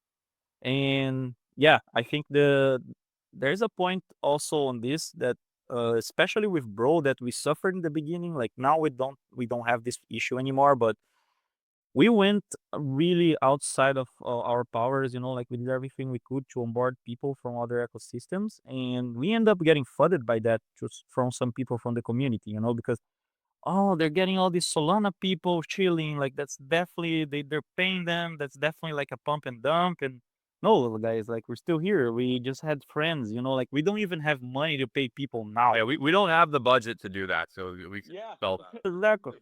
And yeah, I think there's a point also on this that especially with Bro, that we suffered in the beginning. Like now we don't have this issue anymore, but we went really outside of our powers. Like we did everything we could to onboard people from other ecosystems, and we end up getting flooded by that just from some people from the community. Because oh, they're getting all these Solana people chilling. Like that's definitely they're paying them. That's definitely like a pump and dump. And no, guys, like we're still here. We just had friends, like we don't even have money to pay people now. Yeah, we don't have the budget to do that, so we Yeah, felt exactly.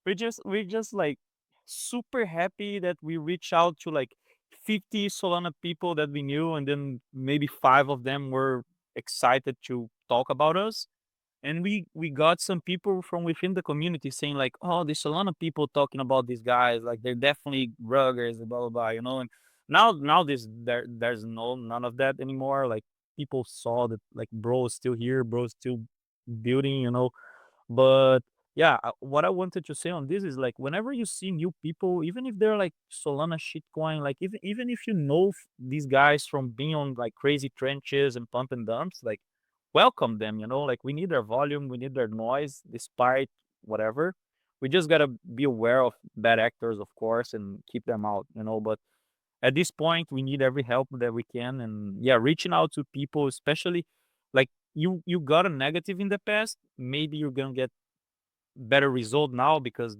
We just like super happy that we reached out to like 50 Solana people that we knew, and then maybe five of them were excited to talk about us. And we got some people from within the community saying like, oh, there's a lot of people talking about these guys, like they're definitely ruggers, blah blah blah. And now there's none of that anymore. Like people saw that like bro is still here, bro is still building. But yeah, what I wanted to say on this is like whenever you see new people, even if they're like Solana shitcoin, like even if these guys from being on like crazy trenches and pump and dumps, like welcome them. Like we need their volume, we need their noise, despite whatever. We just gotta be aware of bad actors, of course, and keep them out. But at this point, we need every help that we can, and yeah, reaching out to people, especially like you got a negative in the past, maybe you're gonna get better result now because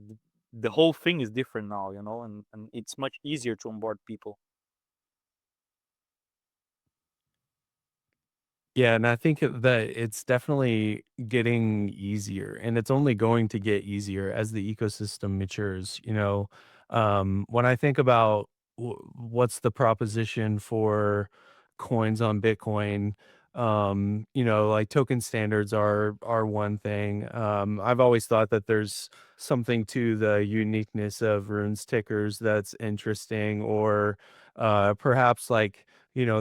the whole thing is different now, and it's much easier to onboard people. Yeah, and I think that it's definitely getting easier, and it's only going to get easier as the ecosystem matures. When I think about what's the proposition for coins on Bitcoin, like token standards are one thing. I've always thought that there's something to the uniqueness of runes tickers that's interesting, or perhaps like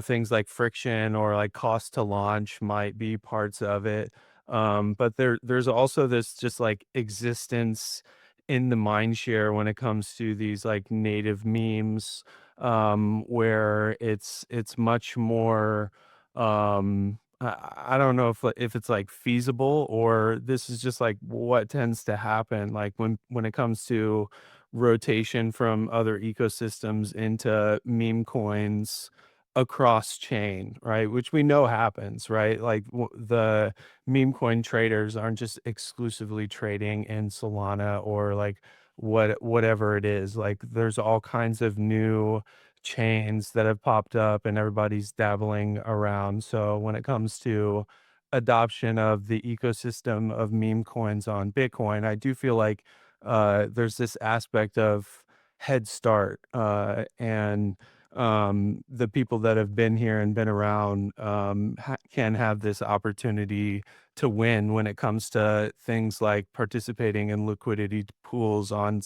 things like friction or like cost to launch might be parts of it. But there's also this just like existence in the mind share when it comes to these like native memes, where it's much more I don't know if it's like feasible, or this is just like what tends to happen like when it comes to rotation from other ecosystems into meme coins across chain, right? Which we know happens, right? Like the meme coin traders aren't just exclusively trading in Solana or like whatever it is. Like there's all kinds of new chains that have popped up and everybody's dabbling around. So when it comes to adoption of the ecosystem of meme coins on Bitcoin, I do feel like there's this aspect of head start, and the people that have been here and been around can have this opportunity to win when it comes to things like participating in liquidity pools on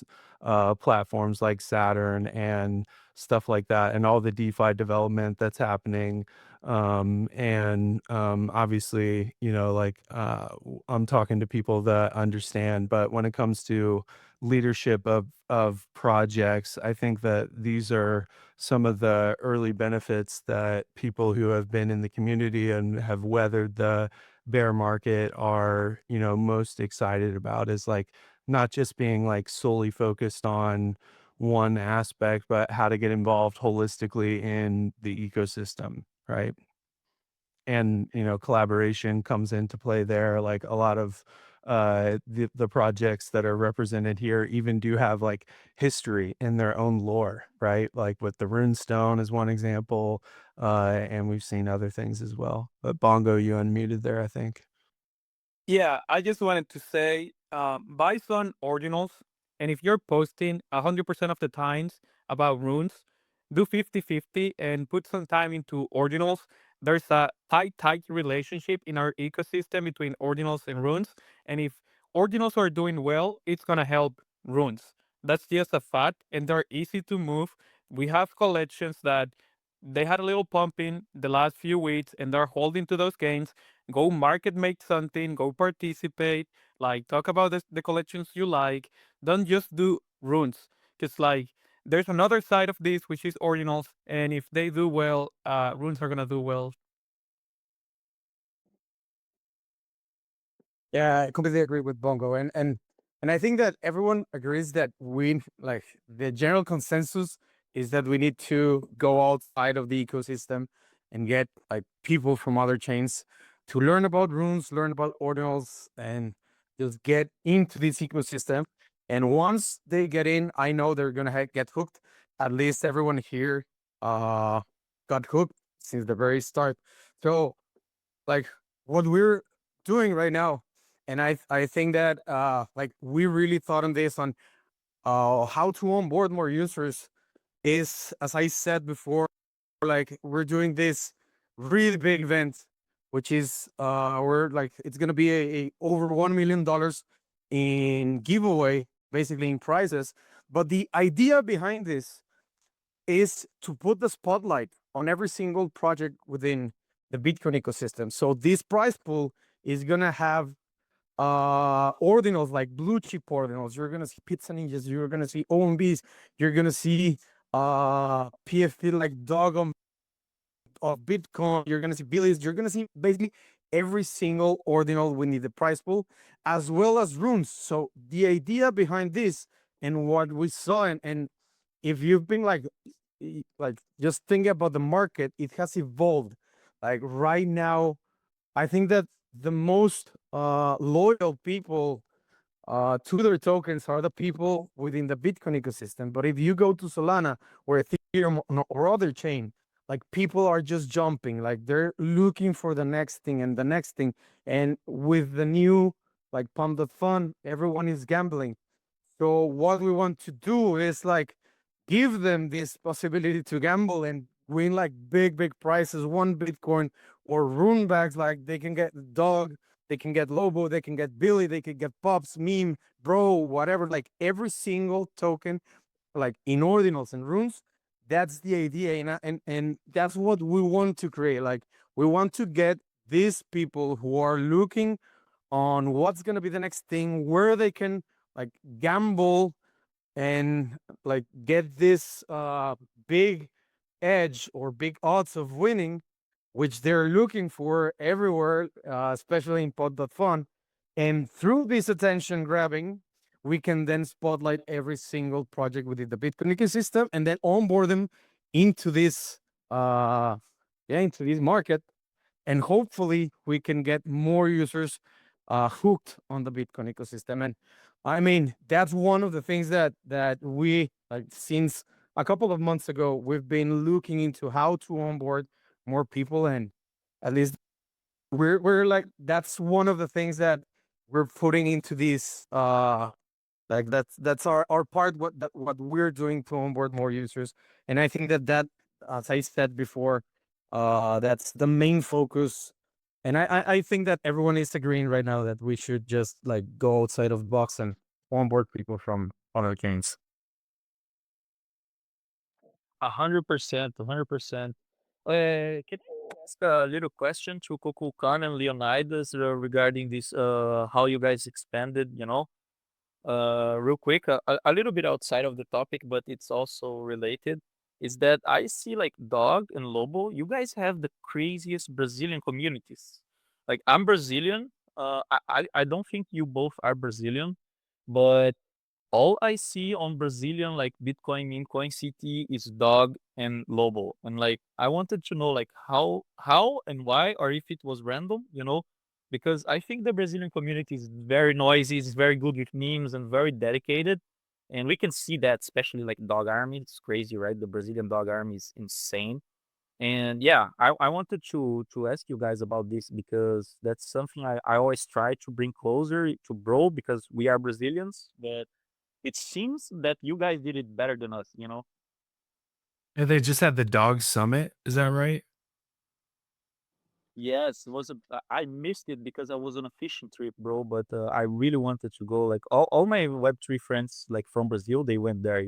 platforms like Saturn and stuff like that, and all the DeFi development that's happening. And obviously, like I'm talking to people that understand, but when it comes to leadership of projects, I think that these are some of the early benefits that people who have been in the community and have weathered the bear market are, most excited about, is like not just being like solely focused on one aspect, but how to get involved holistically in the ecosystem, right? And collaboration comes into play there. Like a lot of the projects that are represented here even do have like history in their own lore, right? Like with the runestone is one example, and we've seen other things as well. But Bongo, you unmuted there, I think. Yeah, I just wanted to say, buy some ordinals, and if you're posting 100% of the times about runes, do 50-50 and put some time into ordinals. There's a tight relationship in our ecosystem between ordinals and runes, and if ordinals are doing well, it's gonna help runes. That's just a fact, and they're easy to move. We have collections that they had a little pumping the last few weeks, and they're holding to those gains. Go market make something, go participate, like talk about the collections you like. Don't just do runes. Because like there's another side of this which is ordinals, and if they do well, runes are gonna do well. Yeah, I completely agree with Bongo, and I think that everyone agrees that we like the general consensus is that we need to go outside of the ecosystem and get like people from other chains to learn about runes, learn about ordinals, and just get into this ecosystem. And once they get in, I know they're gonna get hooked. At least everyone here, uh, got hooked since the very start. So like what we're doing right now, and I think that like we really thought on this on how to onboard more users is, as I said before, like we're doing this really big event, which is we're like it's gonna be a over $1 million in giveaway, basically in prizes. But the idea behind this is to put the spotlight on every single project within the Bitcoin ecosystem. So this prize pool is gonna have ordinals, like blue chip ordinals. You're gonna see pizza ninjas, you're gonna see OMBs, you're gonna see PFP like dog on of Bitcoin, you're gonna see Billies, you're gonna see basically every single ordinal within the prize pool, as well as runes. So the idea behind this and what we saw, and if you've been like like just think about the market, it has evolved. Like right now, I think that the most loyal people to their tokens are the people within the Bitcoin ecosystem. But if you go to Solana or Ethereum or other chain, like people are just jumping, like they're looking for the next thing and the next thing. And with the new like Pump.Fun, everyone is gambling. So what we want to do is like give them this possibility to gamble and win like big prizes, 1 Bitcoin or rune bags. Like they can get dog, they can get Lobo, they can get Billy, they can get Pops, meme, bro, whatever. Like every single token, like in ordinals and runes. That's the idea, and that's what we want to create. Like we want to get these people who are looking on what's gonna be the next thing, where they can like gamble and like get this big edge or big odds of winning, which they're looking for everywhere, especially in pod.fun. And through this attention grabbing, we can then spotlight every single project within the Bitcoin ecosystem and then onboard them into this into this market, and hopefully we can get more users hooked on the Bitcoin ecosystem. And I mean, that's one of the things that we like since a couple of months ago we've been looking into how to onboard more people, and at least we're like that's one of the things that we're putting into this like that's our part, what we're doing to onboard more users. And I think that as I said before, that's the main focus. And I think that everyone is agreeing right now that we should just like go outside of the box and onboard people from other chains. 100%, 100%. Can I ask a little question to Kukulkan and Leonidas regarding this, how you guys expanded, real quick, a little bit outside of the topic, but it's also related, is that I see like Dog and Lobo, you guys have the craziest Brazilian communities. Like I'm Brazilian, I don't think you both are Brazilian, but all I see on Brazilian like Bitcoin meme coin city is Dog and Lobo. And like I wanted to know like how and why, or if it was random, because I think the Brazilian community is very noisy, it's very good with memes and very dedicated. And we can see that, especially like Dog Army. It's crazy, right? The Brazilian Dog Army is insane. And yeah, I wanted to ask you guys about this because that's something I always try to bring closer to bro because we are Brazilians, but it seems that you guys did it better than us. And they just had the dog summit. Is that right? Yes, it was I missed it because I was on a fishing trip, bro, but I really wanted to go. Like all my Web3 friends like from Brazil, they went there.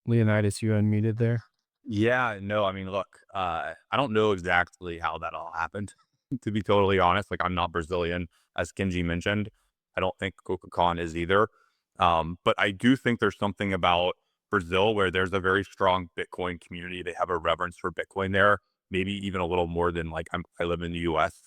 Leonidas, you unmuted there. Yeah, no, I mean, look, I don't know exactly how that all happened, to be totally honest. Like, I'm not Brazilian, as Kenji mentioned. I don't think Kukulkan is either. But I do think there's something about Brazil where there's a very strong Bitcoin community. They have a reverence for Bitcoin there, maybe even a little more than like I live in the US,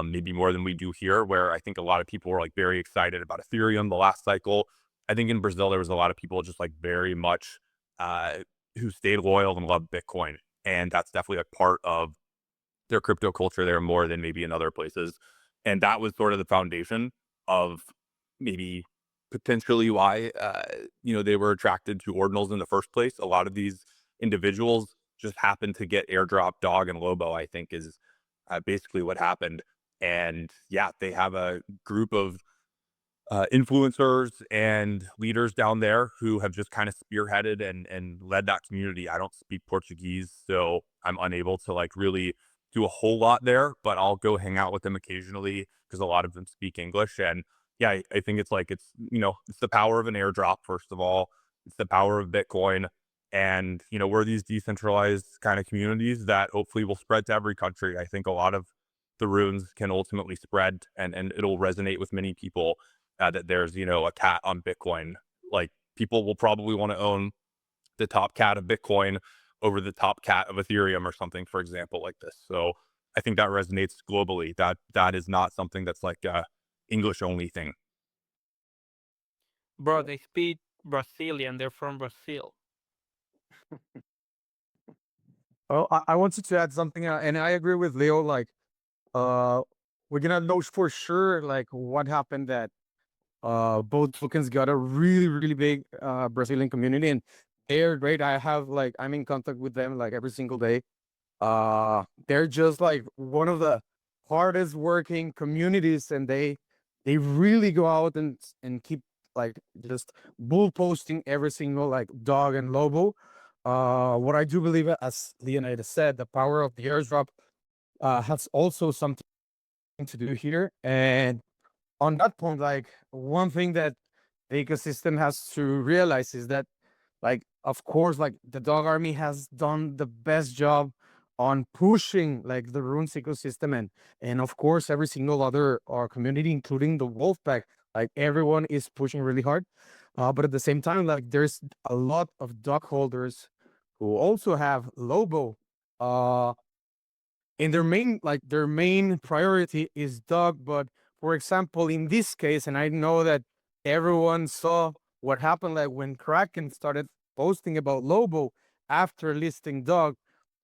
maybe more than we do here, where I think a lot of people were like very excited about Ethereum the last cycle. I think in Brazil, there was a lot of people just like very much uh, who stayed loyal and loved Bitcoin. And that's definitely a part of their crypto culture there more than maybe in other places. And that was sort of the foundation of maybe potentially why they were attracted to ordinals in the first place. A lot of these individuals just happened to get airdrop dog and lobo, I think, is basically what happened. And yeah, they have a group of influencers and leaders down there who have just kind of spearheaded and led that community. I don't speak Portuguese, so I'm unable to like really do a whole lot there, but I'll go hang out with them occasionally because a lot of them speak English. And yeah, I think it's like it's the power of an airdrop. First of all, it's the power of Bitcoin, and we're these decentralized kind of communities that hopefully will spread to every country. I think a lot of the runes can ultimately spread, and it'll resonate with many people that there's a cat on Bitcoin. Like people will probably want to own the top cat of Bitcoin over the top cat of Ethereum or something, for example, like this. So I think that resonates globally. That is not something that's like a English only thing. Bro, they speak Brazilian. They're from Brazil. Oh, I wanted to add something, and I agree with Leo. Like, uh, we're gonna know for sure, like, what happened that both tokens got a really, really big Brazilian community, and they're great. I'm in contact with them like every single day. They're just like one of the hardest working communities, and they really go out and keep like just bull posting every single like dog and lobo. What I do believe, as Leonidas said, the power of the airdrop has also something to do here. And on that point, like one thing that the ecosystem has to realize is that, like, of course, like the dog army has done the best job on pushing like the runes ecosystem, and of course every single other community, including the wolf pack, like everyone is pushing really hard. But at the same time, like there's a lot of dog holders who also have lobo. And their main priority is dog. But for example, in this case, and I know that everyone saw what happened, like when Kraken started posting about lobo after listing dog,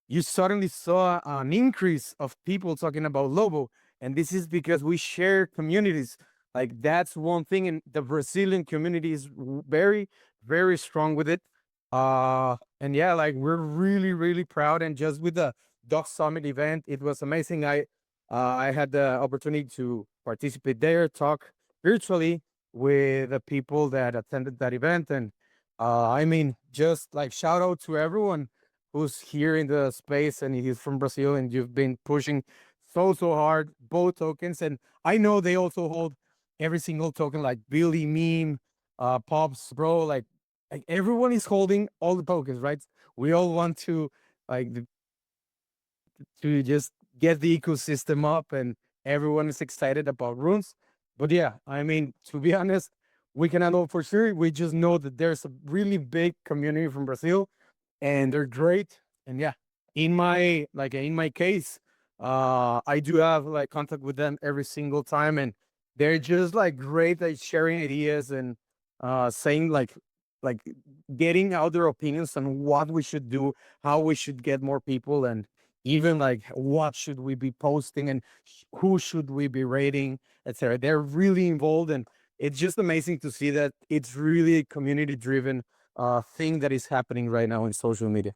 you suddenly saw an increase of people talking about lobo. And this is because we share communities. Like that's one thing, and the Brazilian community is very, very strong with it. And yeah, like we're really, really proud. And just with the Dog Summit event, it was amazing. I had the opportunity to participate there, talk virtually with the people that attended that event. And I mean, just like shout out to everyone who's here in the space and he's from Brazil, and you've been pushing so hard both tokens. And I know they also hold every single token, like Billy Meme, Pops, bro. Like everyone is holding all the tokens, right? We all want to like to just get the ecosystem up, and everyone is excited about runes. But yeah, I mean, to be honest, we cannot know for sure. We just know that there's a really big community from Brazil, and they're great. And yeah, in my case, I do have like contact with them every single time, and they're just like great at sharing ideas and saying like getting out their opinions on what we should do, how we should get more people, and even like what should we be posting, and who should we be rating, etc. They're really involved, and it's just amazing to see that it's really a community driven thing that is happening right now in social media.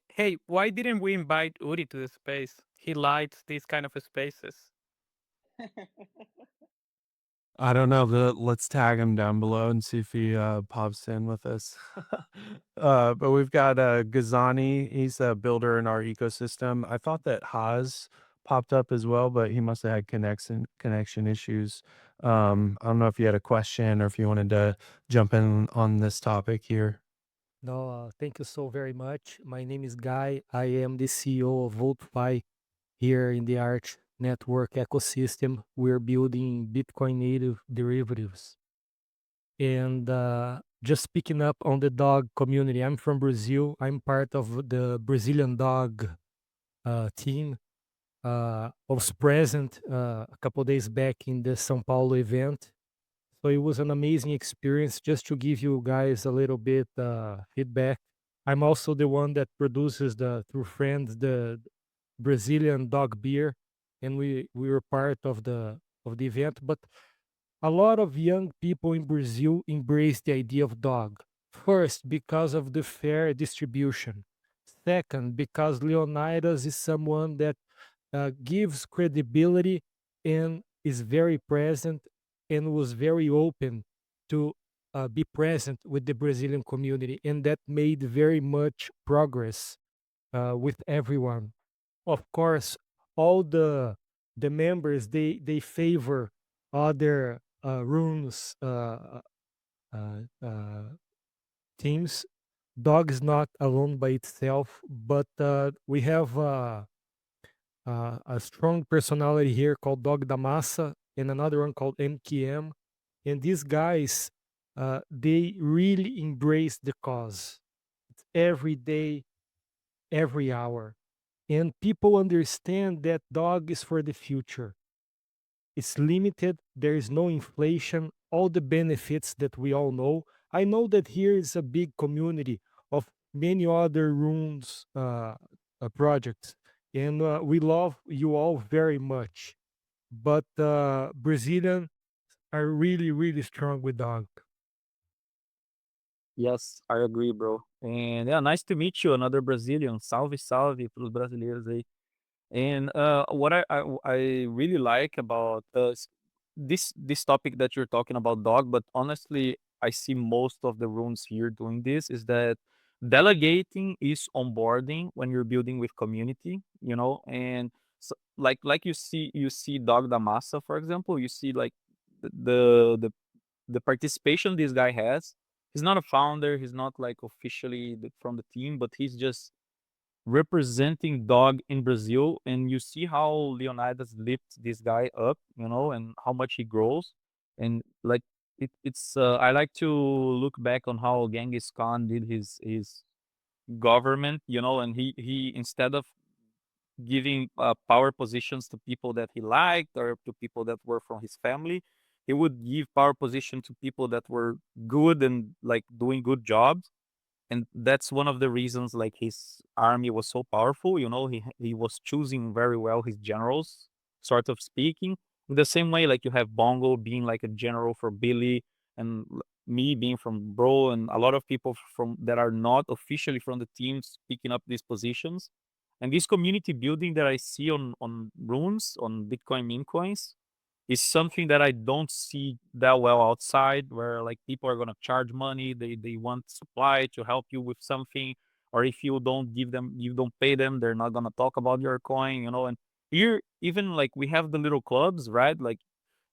Hey, why didn't we invite Uri to the space? He likes these kind of spaces. I don't know. Let's tag him down below and see if he pops in with us. But we've got Gazani. He's a builder in our ecosystem. I thought that Haas popped up as well, but he must have had connection issues. I don't know if you had a question or if you wanted to jump in on this topic here. No, thank you so very much. My name is Guy. I am the CEO of VoltFi here in the Arch network ecosystem. We're building Bitcoin native derivatives. And just picking up on the dog community, I'm from Brazil. I'm part of the Brazilian dog team. I was present a couple days back in the São Paulo event. So it was an amazing experience. Just to give you guys a little bit feedback, I'm also the one that produces through friends the Brazilian dog beer, and we were part of the event. But A lot of young people in Brazil embrace the idea of dog. First, because of the fair distribution. Second, because Leonidas is someone that gives credibility and is very present and was very open to be present with the Brazilian community, and that made very much progress with everyone. Of course, all the members they favor other runes uh, uh, teams. Dog is not alone by itself, but we have a strong personality here called Dog da Massa and another one called MKM. And these guys, they really embrace the cause. It's every day, every hour. And people understand that dog is for the future. It's limited, there is no inflation, all the benefits that we all know. I know that here is a big community of many other runes projects, and we love you all very much. But Brazilian are really, really strong with dog. Yes, I agree, bro. And yeah, nice to meet you, another Brazilian. Salve, salve pros brasileiros aí. And what I really like about this topic that you're talking about, dog, but honestly, I see most of the rooms here doing this is that delegating is onboarding when you're building with community, and so, like you see Dog da Massa, for example, you see like the the the participation this guy has. He's not a founder, he's not like officially from the team, but he's just representing dog in Brazil, and you see how Leonidas lifts this guy up, and how much he grows, and like I like to look back on how Genghis Khan did his government, and he instead of giving power positions to people that he liked or to people that were from his family, he would give power position to people that were good and like doing good jobs, and that's one of the reasons like his army was so powerful. He was choosing very well his generals, sort of speaking. In the same way, like you have Bongo being like a general for Billy, and me being from Bro, and a lot of people from that are not officially from the teams picking up these positions. And this community building that I see on runes, on Bitcoin meme coins, is something that I don't see that well outside, where like people are gonna charge money, they want supply to help you with something, or if you don't pay them, they're not gonna talk about your coin. And here, even like we have the little clubs, right? Like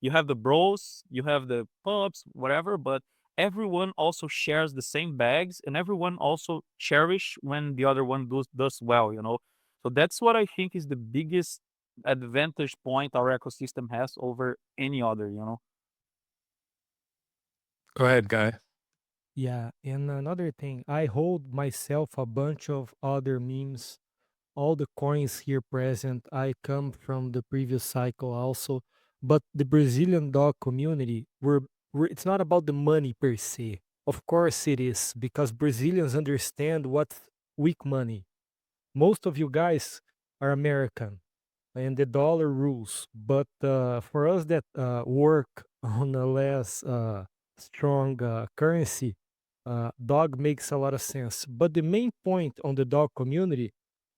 you have the bros, you have the pubs, whatever, but everyone also shares the same bags, and everyone also cherish when the other one does well. So that's what I think is the biggest advantage point our ecosystem has over any other. Go ahead, Guy. Yeah, and another thing, I hold myself a bunch of other memes, all the coins here present. I come from the previous cycle also, but the Brazilian dog community, it's not about the money per se. Of course it is, because Brazilians understand what's weak money. Most of you guys are American and the dollar rules. But for us that work on a less strong currency, dog makes a lot of sense. But the main point on the dog community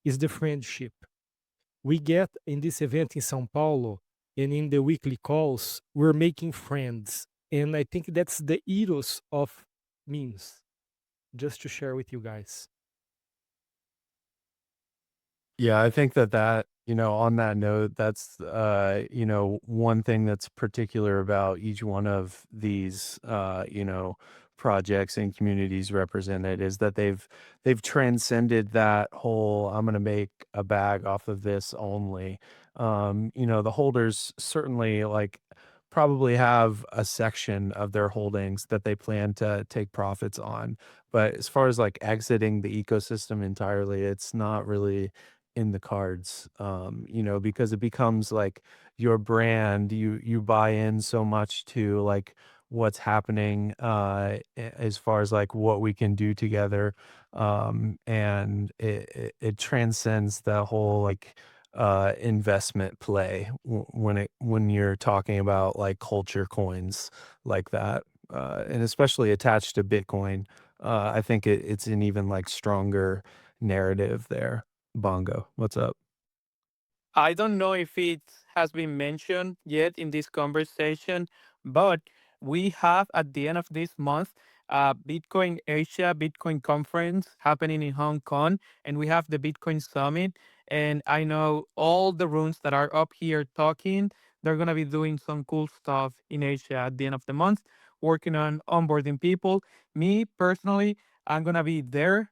is the friendship. We get in this event in Sao Paulo and in the weekly calls, we're making friends. And I think that's the ethos of memes, just to share with you guys. Yeah, I think that, on that note, that's, one thing that's particular about each one of these, projects and communities represented is that they've transcended that whole, I'm gonna make a bag off of this only. The holders certainly like probably have a section of their holdings that they plan to take profits on. But as far as like exiting the ecosystem entirely, it's not really in the cards, because it becomes like your brand. You buy in so much to like what's happening as far as like what we can do together, and it transcends the whole like investment play when you're talking about like culture coins like that, and especially attached to Bitcoin. I think it's an even like stronger narrative there. Bongo, what's up? I don't know if it has been mentioned yet in this conversation, but we have at the end of this month Bitcoin Asia Bitcoin conference happening in Hong Kong, and we have the Bitcoin Summit. And I know all the rooms that are up here talking, they're gonna be doing some cool stuff in Asia at the end of the month, working on onboarding people. Me personally, I'm gonna be there,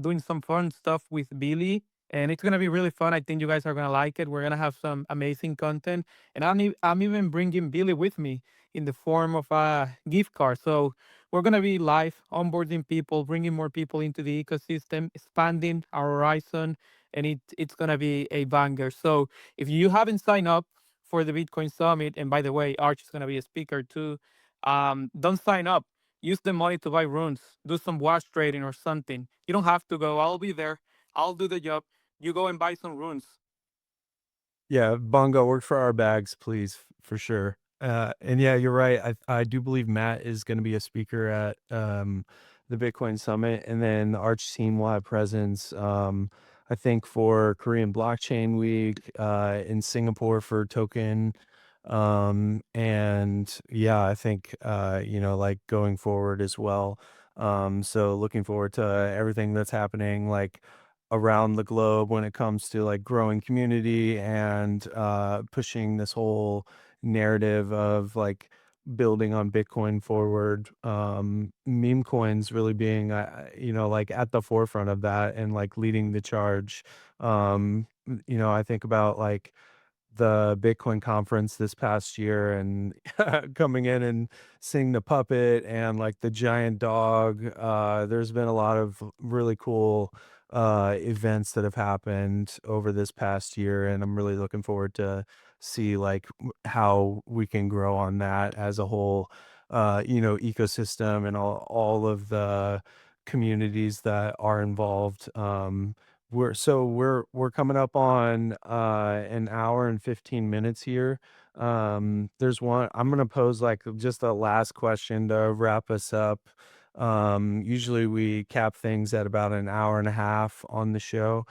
doing some fun stuff with Billy, and it's gonna be really fun. I think you guys are gonna like it. We're gonna have some amazing content, and I'm even bringing Billy with me in the form of a gift card. So we're gonna be live onboarding people, bringing more people into the ecosystem, expanding our horizon, and it's gonna be a banger. So if you haven't signed up for the Bitcoin Summit, and by the way, Arch is gonna be a speaker too, don't sign up. Use the money to buy runes, do some wash trading or something. You don't have to go. I'll be there. I'll do the job. You go and buy some runes. Yeah, Bongo, work for our bags, please, for sure. And yeah, you're right. I do believe Matt is going to be a speaker at the Bitcoin Summit, and then the Arch team will have presence. I think for Korean Blockchain Week, in Singapore for Token, and yeah, I think like going forward as well. So looking forward to everything that's happening, like around the globe when it comes to like growing community and pushing this whole narrative of like building on Bitcoin forward. Meme coins really being like at the forefront of that and like leading the charge. I think about like the Bitcoin conference this past year and coming in and seeing the puppet and like the giant dog. There's been a lot of really cool events that have happened over this past year, and I'm really looking forward to see like how we can grow on that as a whole ecosystem and all of the communities that are involved. We're coming up on an hour and 15 minutes here. There's one I'm gonna pose like just a last question to wrap us up. Usually we cap things at about an hour and a half on the show.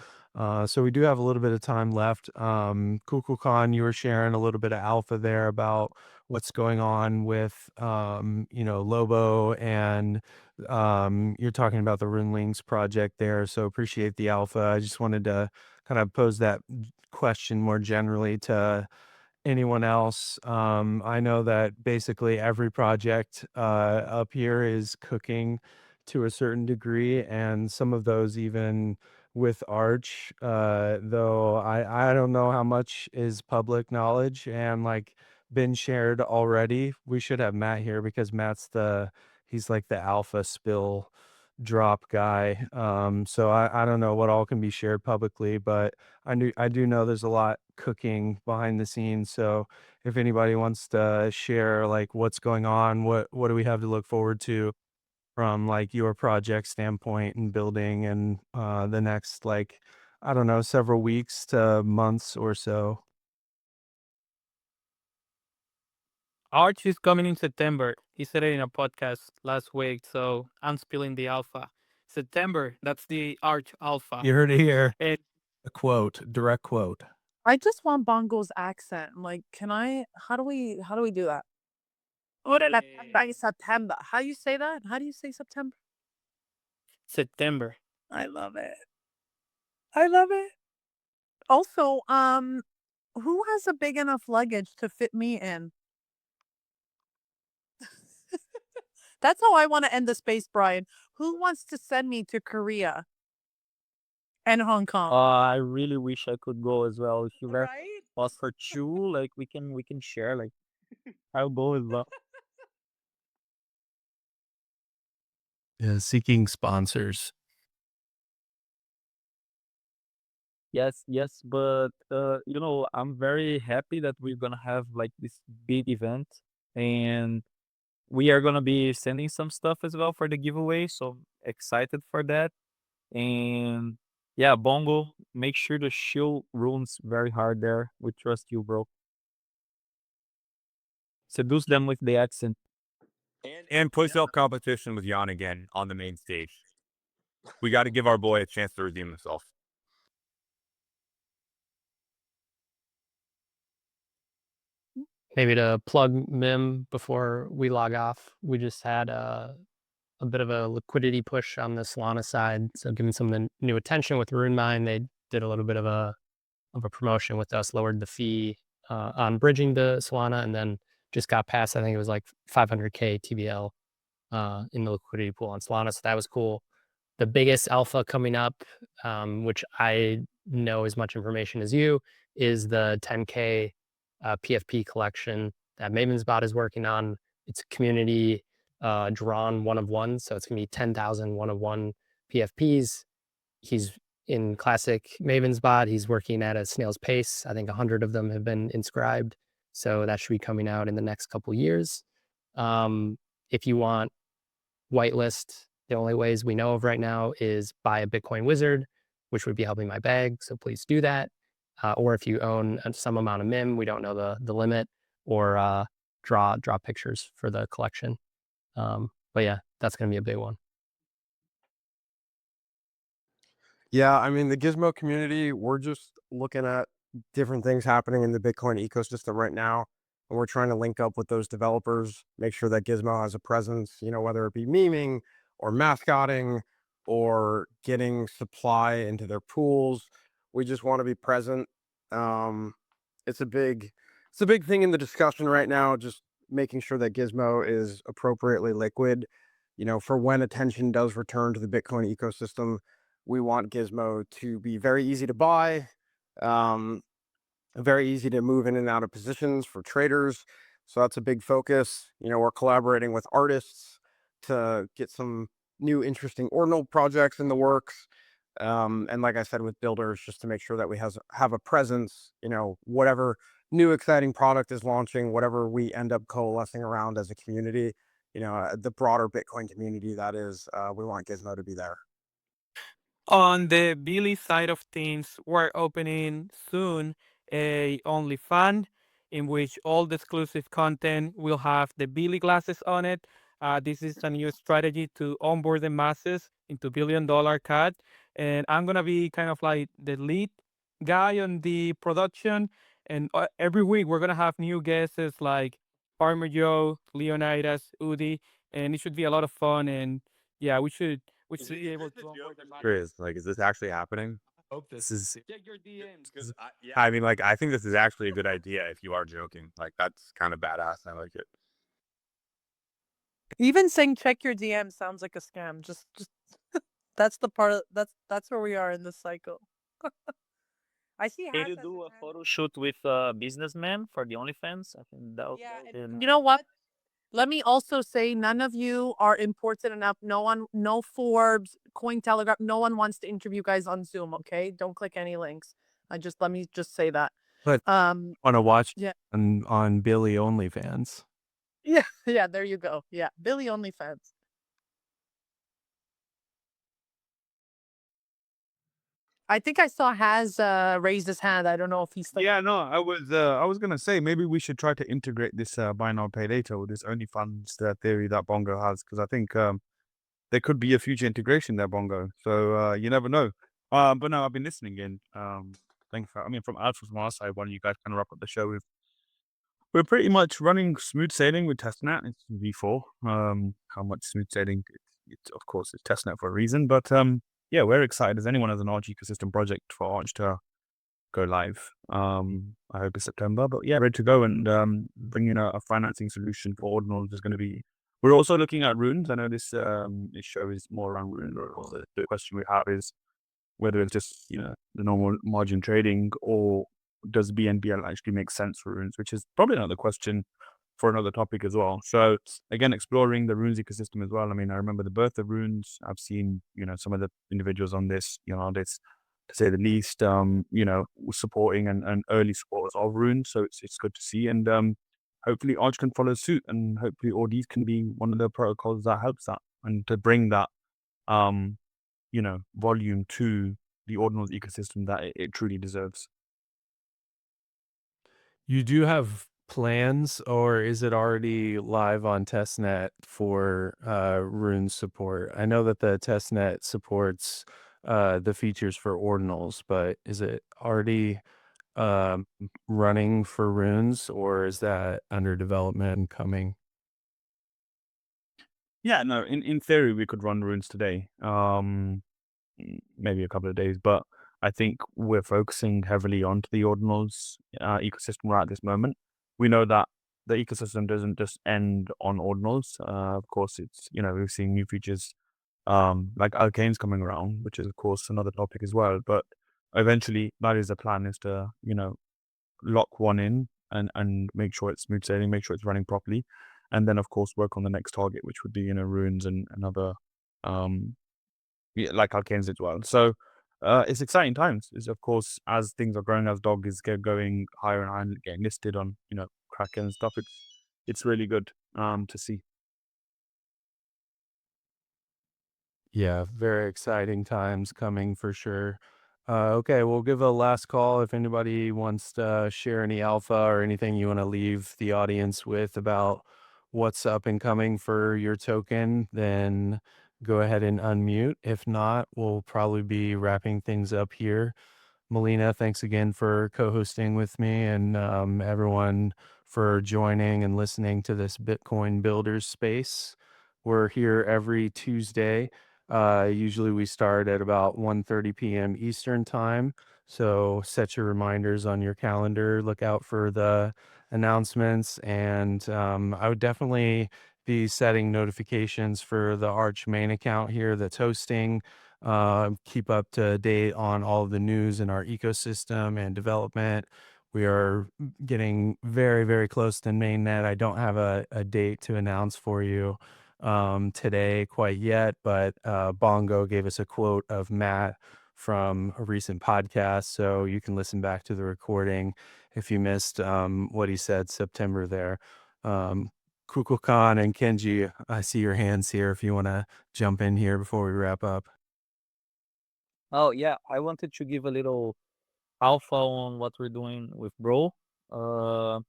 So we do have a little bit of time left. Kukulkan, you were sharing a little bit of alpha there about what's going on with Lobo, and you're talking about the Runelings project there, so appreciate the alpha. I just wanted to kind of pose that question more generally to anyone else. I know that basically every project up here is cooking to a certain degree, and some of those even with Arch, though I don't know how much is public knowledge and like been shared already. We should have Matt here because he's like the alpha spill drop guy. So I don't know what all can be shared publicly, but I do know there's a lot cooking behind the scenes. So if anybody wants to share like what's going on, what do we have to look forward to from like your project standpoint and building and the next like I don't know, several weeks to months or so. Arch is coming in September. He said it in a podcast last week, so I'm spilling the alpha. September, that's the Arch Alpha. You heard it here. And A quote, direct quote. I just want Bongo's accent. Like, how do we do that? Ora la tamba is September. How you say that? How do you say September? September. I love it. I love it. Also, who has a big enough luggage to fit me in? That's how I want to end the space, Brian. Who wants to send me to Korea and Hong Kong? I really wish I could go as well. If you let Right? us for two, like we can share. Like I'll go as well. Yeah, seeking sponsors. Yes, yes, but I'm very happy that we're gonna have like this big event, and we are gonna be sending some stuff as well for the giveaway. So excited for that. And yeah, Bongo, make sure to shield runes very hard there. We trust you, bro. Seduce them with the accent. And push up competition with Jan again on the main stage. We got to give our boy a chance to redeem himself. Maybe to plug Mim before we log off, we just had a bit of a liquidity push on the Solana side. So giving some of the new attention with Rune Mine, they did a little bit of a promotion with us, lowered the fee on bridging to Solana, and then just got past, I think it was like 500K TBL in the liquidity pool on Solana. So that was cool. The biggest alpha coming up, which I know as much information as you, is the 10K PFP collection that Maven's Bot is working on. It's a community drawn one of one. So it's going to be 10,000 one of one PFPs. He's in classic Maven's Bot. He's working at a snail's pace. I think 100 of them have been inscribed. So that should be coming out in the next couple years. If you want whitelist, the only ways we know of right now is buy a Bitcoin wizard, which would be helping my bag. So please do that. Or if you own some amount of MIM, we don't know the limit, or draw pictures for the collection. But yeah, that's going to be a big one. Yeah, I mean, the Gizmo community, we're just looking at different things happening in the Bitcoin ecosystem right now. And we're trying to link up with those developers, make sure that Gizmo has a presence, whether it be memeing or mascotting or getting supply into their pools. We just want to be present. It's a big thing in the discussion right now, just making sure that Gizmo is appropriately liquid, for when attention does return to the Bitcoin ecosystem. We want Gizmo to be very easy to buy, very easy to move in and out of positions for traders. So that's a big focus. We're collaborating with artists to get some new interesting ordinal projects in the works. And like I said, with builders, just to make sure that we have a presence, whatever new exciting product is launching, whatever we end up coalescing around as a community, the broader Bitcoin community, that is, we want Gizmo to be there. On the Billy side of things, we're opening soon a OnlyFans in which all the exclusive content will have the Billy glasses on it. This is a new strategy to onboard the masses into $1 billion cut. And I'm going to be kind of like the lead guy on the production. And every week we're going to have new guests like Farmer Joe, Leonidas, Udi, and it should be a lot of fun. And yeah, we should be able to onboard the masses. Curious, is this actually happening? I hope this is check your DMs. I mean, I think this is actually a good idea if you are joking. That's kind of badass. I like it. Even saying check your DM sounds like a scam. Just that's the part that's where we are in this cycle. I see Can Has you has do his a hand. photo shoot with a businessman for the OnlyFans? I think that would Yeah, and you know what? Let me also say none of you are important enough. No Forbes, Cointelegraph, no one wants to interview guys on Zoom, okay? Don't click any links. Let me just say that. But Um want to watch yeah. on Billy OnlyFans. Yeah, there you go. Yeah, Billy OnlyFans. I think I saw Has raised his hand. I don't know if he's like Yeah, no, I was gonna say maybe we should try to integrate this buy now pay later with this OnlyFans theory that Bongo has, because I think there could be a future integration there, Bongo. So you never know. But no, I've been listening in. Thanks for, from Alpha from our side, why don't you guys kind of wrap up the show with? We're pretty much running smooth sailing with testnet. It's V4. How much smooth sailing? It's of course it's testnet for a reason, but yeah, we're excited as anyone as an Arch ecosystem project for Arch to go live. I hope it's September, but yeah, ready to go and bringing a financing solution for ordinals is going to be. We're also looking at runes. I know this show is more around runes. The question we have is whether it's just the normal margin trading, or does BNBL actually make sense for runes, which is probably another question for another topic as well. So again, exploring the runes ecosystem as well. I mean, I remember the birth of runes. I've seen some of the individuals on this, this, to say the least, supporting and early supporters of runes. So it's good to see, and hopefully Arch can follow suit, and hopefully all these can be one of the protocols that helps that, and to bring that volume to the ordinals ecosystem that it truly deserves. You do have plans, or is it already live on testnet for Rune support? I know that the testnet supports the features for ordinals, but is it already running for runes, or is that under development and coming? Yeah, no, in theory we could run runes today. Maybe a couple of days, but I think we're focusing heavily onto the ordinals ecosystem right at this moment. We know that the ecosystem doesn't just end on ordinals. Of course, it's we've seen new features like arcanes coming around, which is of course another topic as well. But eventually, that is the plan: is to lock one in and make sure it's smooth sailing, make sure it's running properly, and then of course work on the next target, which would be runes and other like arcanes as well. So it's exciting times. Is of course as things are growing, as dog is going higher and higher, and getting listed on Kraken and stuff. It's really good to see. Yeah, very exciting times coming for sure. Okay, we'll give a last call if anybody wants to share any alpha or anything you want to leave the audience with about what's up and coming for your token, then go ahead and unmute. If not, we'll probably be wrapping things up here. Melina, thanks again for co-hosting with me, and everyone for joining and listening to this Bitcoin Builders space. We're here every Tuesday. Usually we start at about 1:30 p.m. Eastern time. So set your reminders on your calendar. Look out for the announcements. And I would definitely be setting notifications for the Arch main account here that's hosting. Keep up to date on all of the news in our ecosystem and development. We are getting very, very close to mainnet. I don't have a date to announce for you today quite yet, but Bongo gave us a quote of Matt from a recent podcast, so you can listen back to the recording if you missed what he said September there. Kukulkan and Kenji, I see your hands here if you want to jump in here before we wrap up. Oh yeah, I wanted to give a little alpha on what we're doing with Bro. Uh,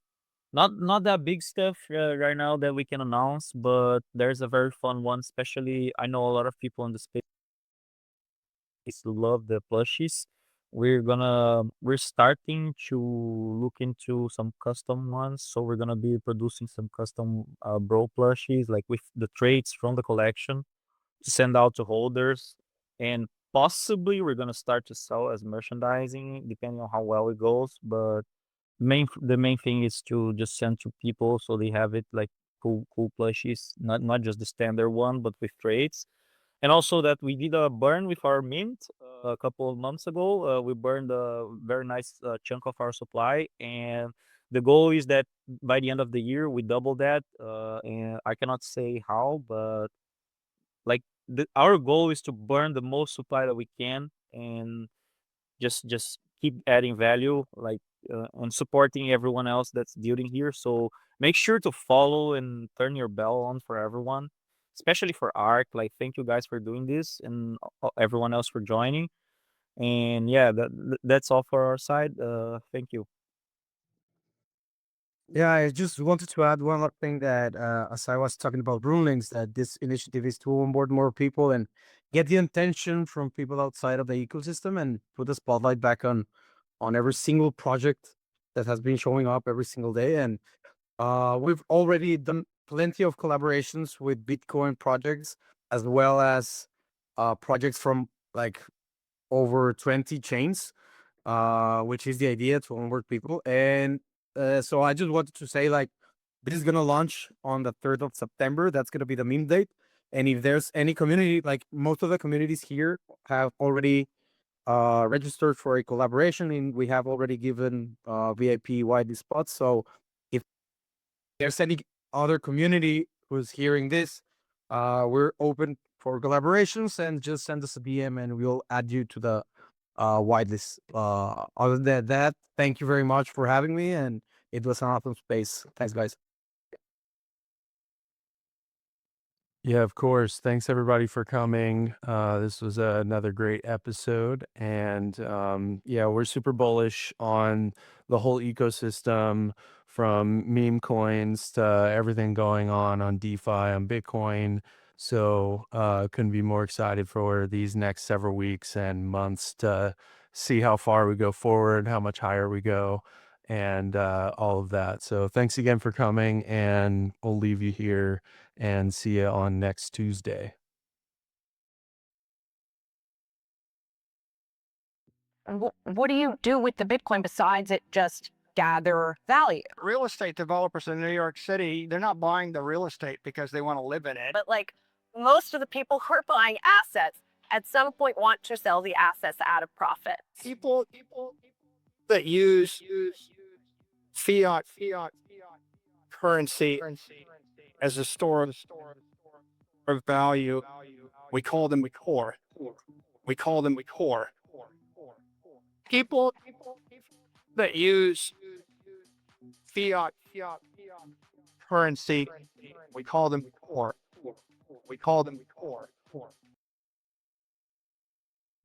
not that big stuff right now that we can announce, but there's a very fun one. Especially, I know a lot of people in the space love the plushies. We're starting to look into some custom ones, so we're gonna be producing some custom Bro plushies, like with the traits from the collection, to send out to holders, and possibly we're gonna start to sell as merchandising depending on how well it goes. But the main thing is to just send to people so they have it like cool plushies, not just the standard one, but with traits. And also that we did a burn with our mint a couple of months ago. We burned a very nice chunk of our supply, and the goal is that by the end of the year we double that. And I cannot say how, but like our goal is to burn the most supply that we can, and just keep adding value, like and supporting everyone else that's building here. So make sure to follow and turn your bell on for everyone, especially for Arc. Like, thank you guys for doing this, and everyone else for joining. And yeah, that's all for our side. Thank you. Yeah, I just wanted to add one more thing that as I was talking about rulings, that this initiative is to onboard more people and get the attention from people outside of the ecosystem and put the spotlight back on every single project that has been showing up every single day. And we've already done plenty of collaborations with Bitcoin projects, as well as projects from like over 20 chains, which is the idea to onboard people. And so I just wanted to say, like, this is gonna launch on the 3rd of September. That's gonna be the meme date. And if there's any community, like most of the communities here have already registered for a collaboration, and we have already given VIP widely spots. So if there's any other community who's hearing this, we're open for collaborations, and just send us a DM and we'll add you to the whitelist. Other than that, thank you very much for having me, and it was an awesome space. Thanks, guys. Yeah, of course. Thanks everybody for coming. This was another great episode. And yeah, we're super bullish on the whole ecosystem from meme coins to everything going on DeFi, on Bitcoin. So couldn't be more excited for these next several weeks and months to see how far we go forward, how much higher we go, and all of that. So thanks again for coming, and we'll leave you here and see you on next Tuesday. And what do you do with the Bitcoin besides it just gather value? Real estate developers in New York City, they're not buying the real estate because they want to live in it. But like most of the people who are buying assets at some point want to sell the assets at a profit. People that use fiat currency as a store of value, we call them core. We call them core. People that use fiat currency, we call them core. We call them core.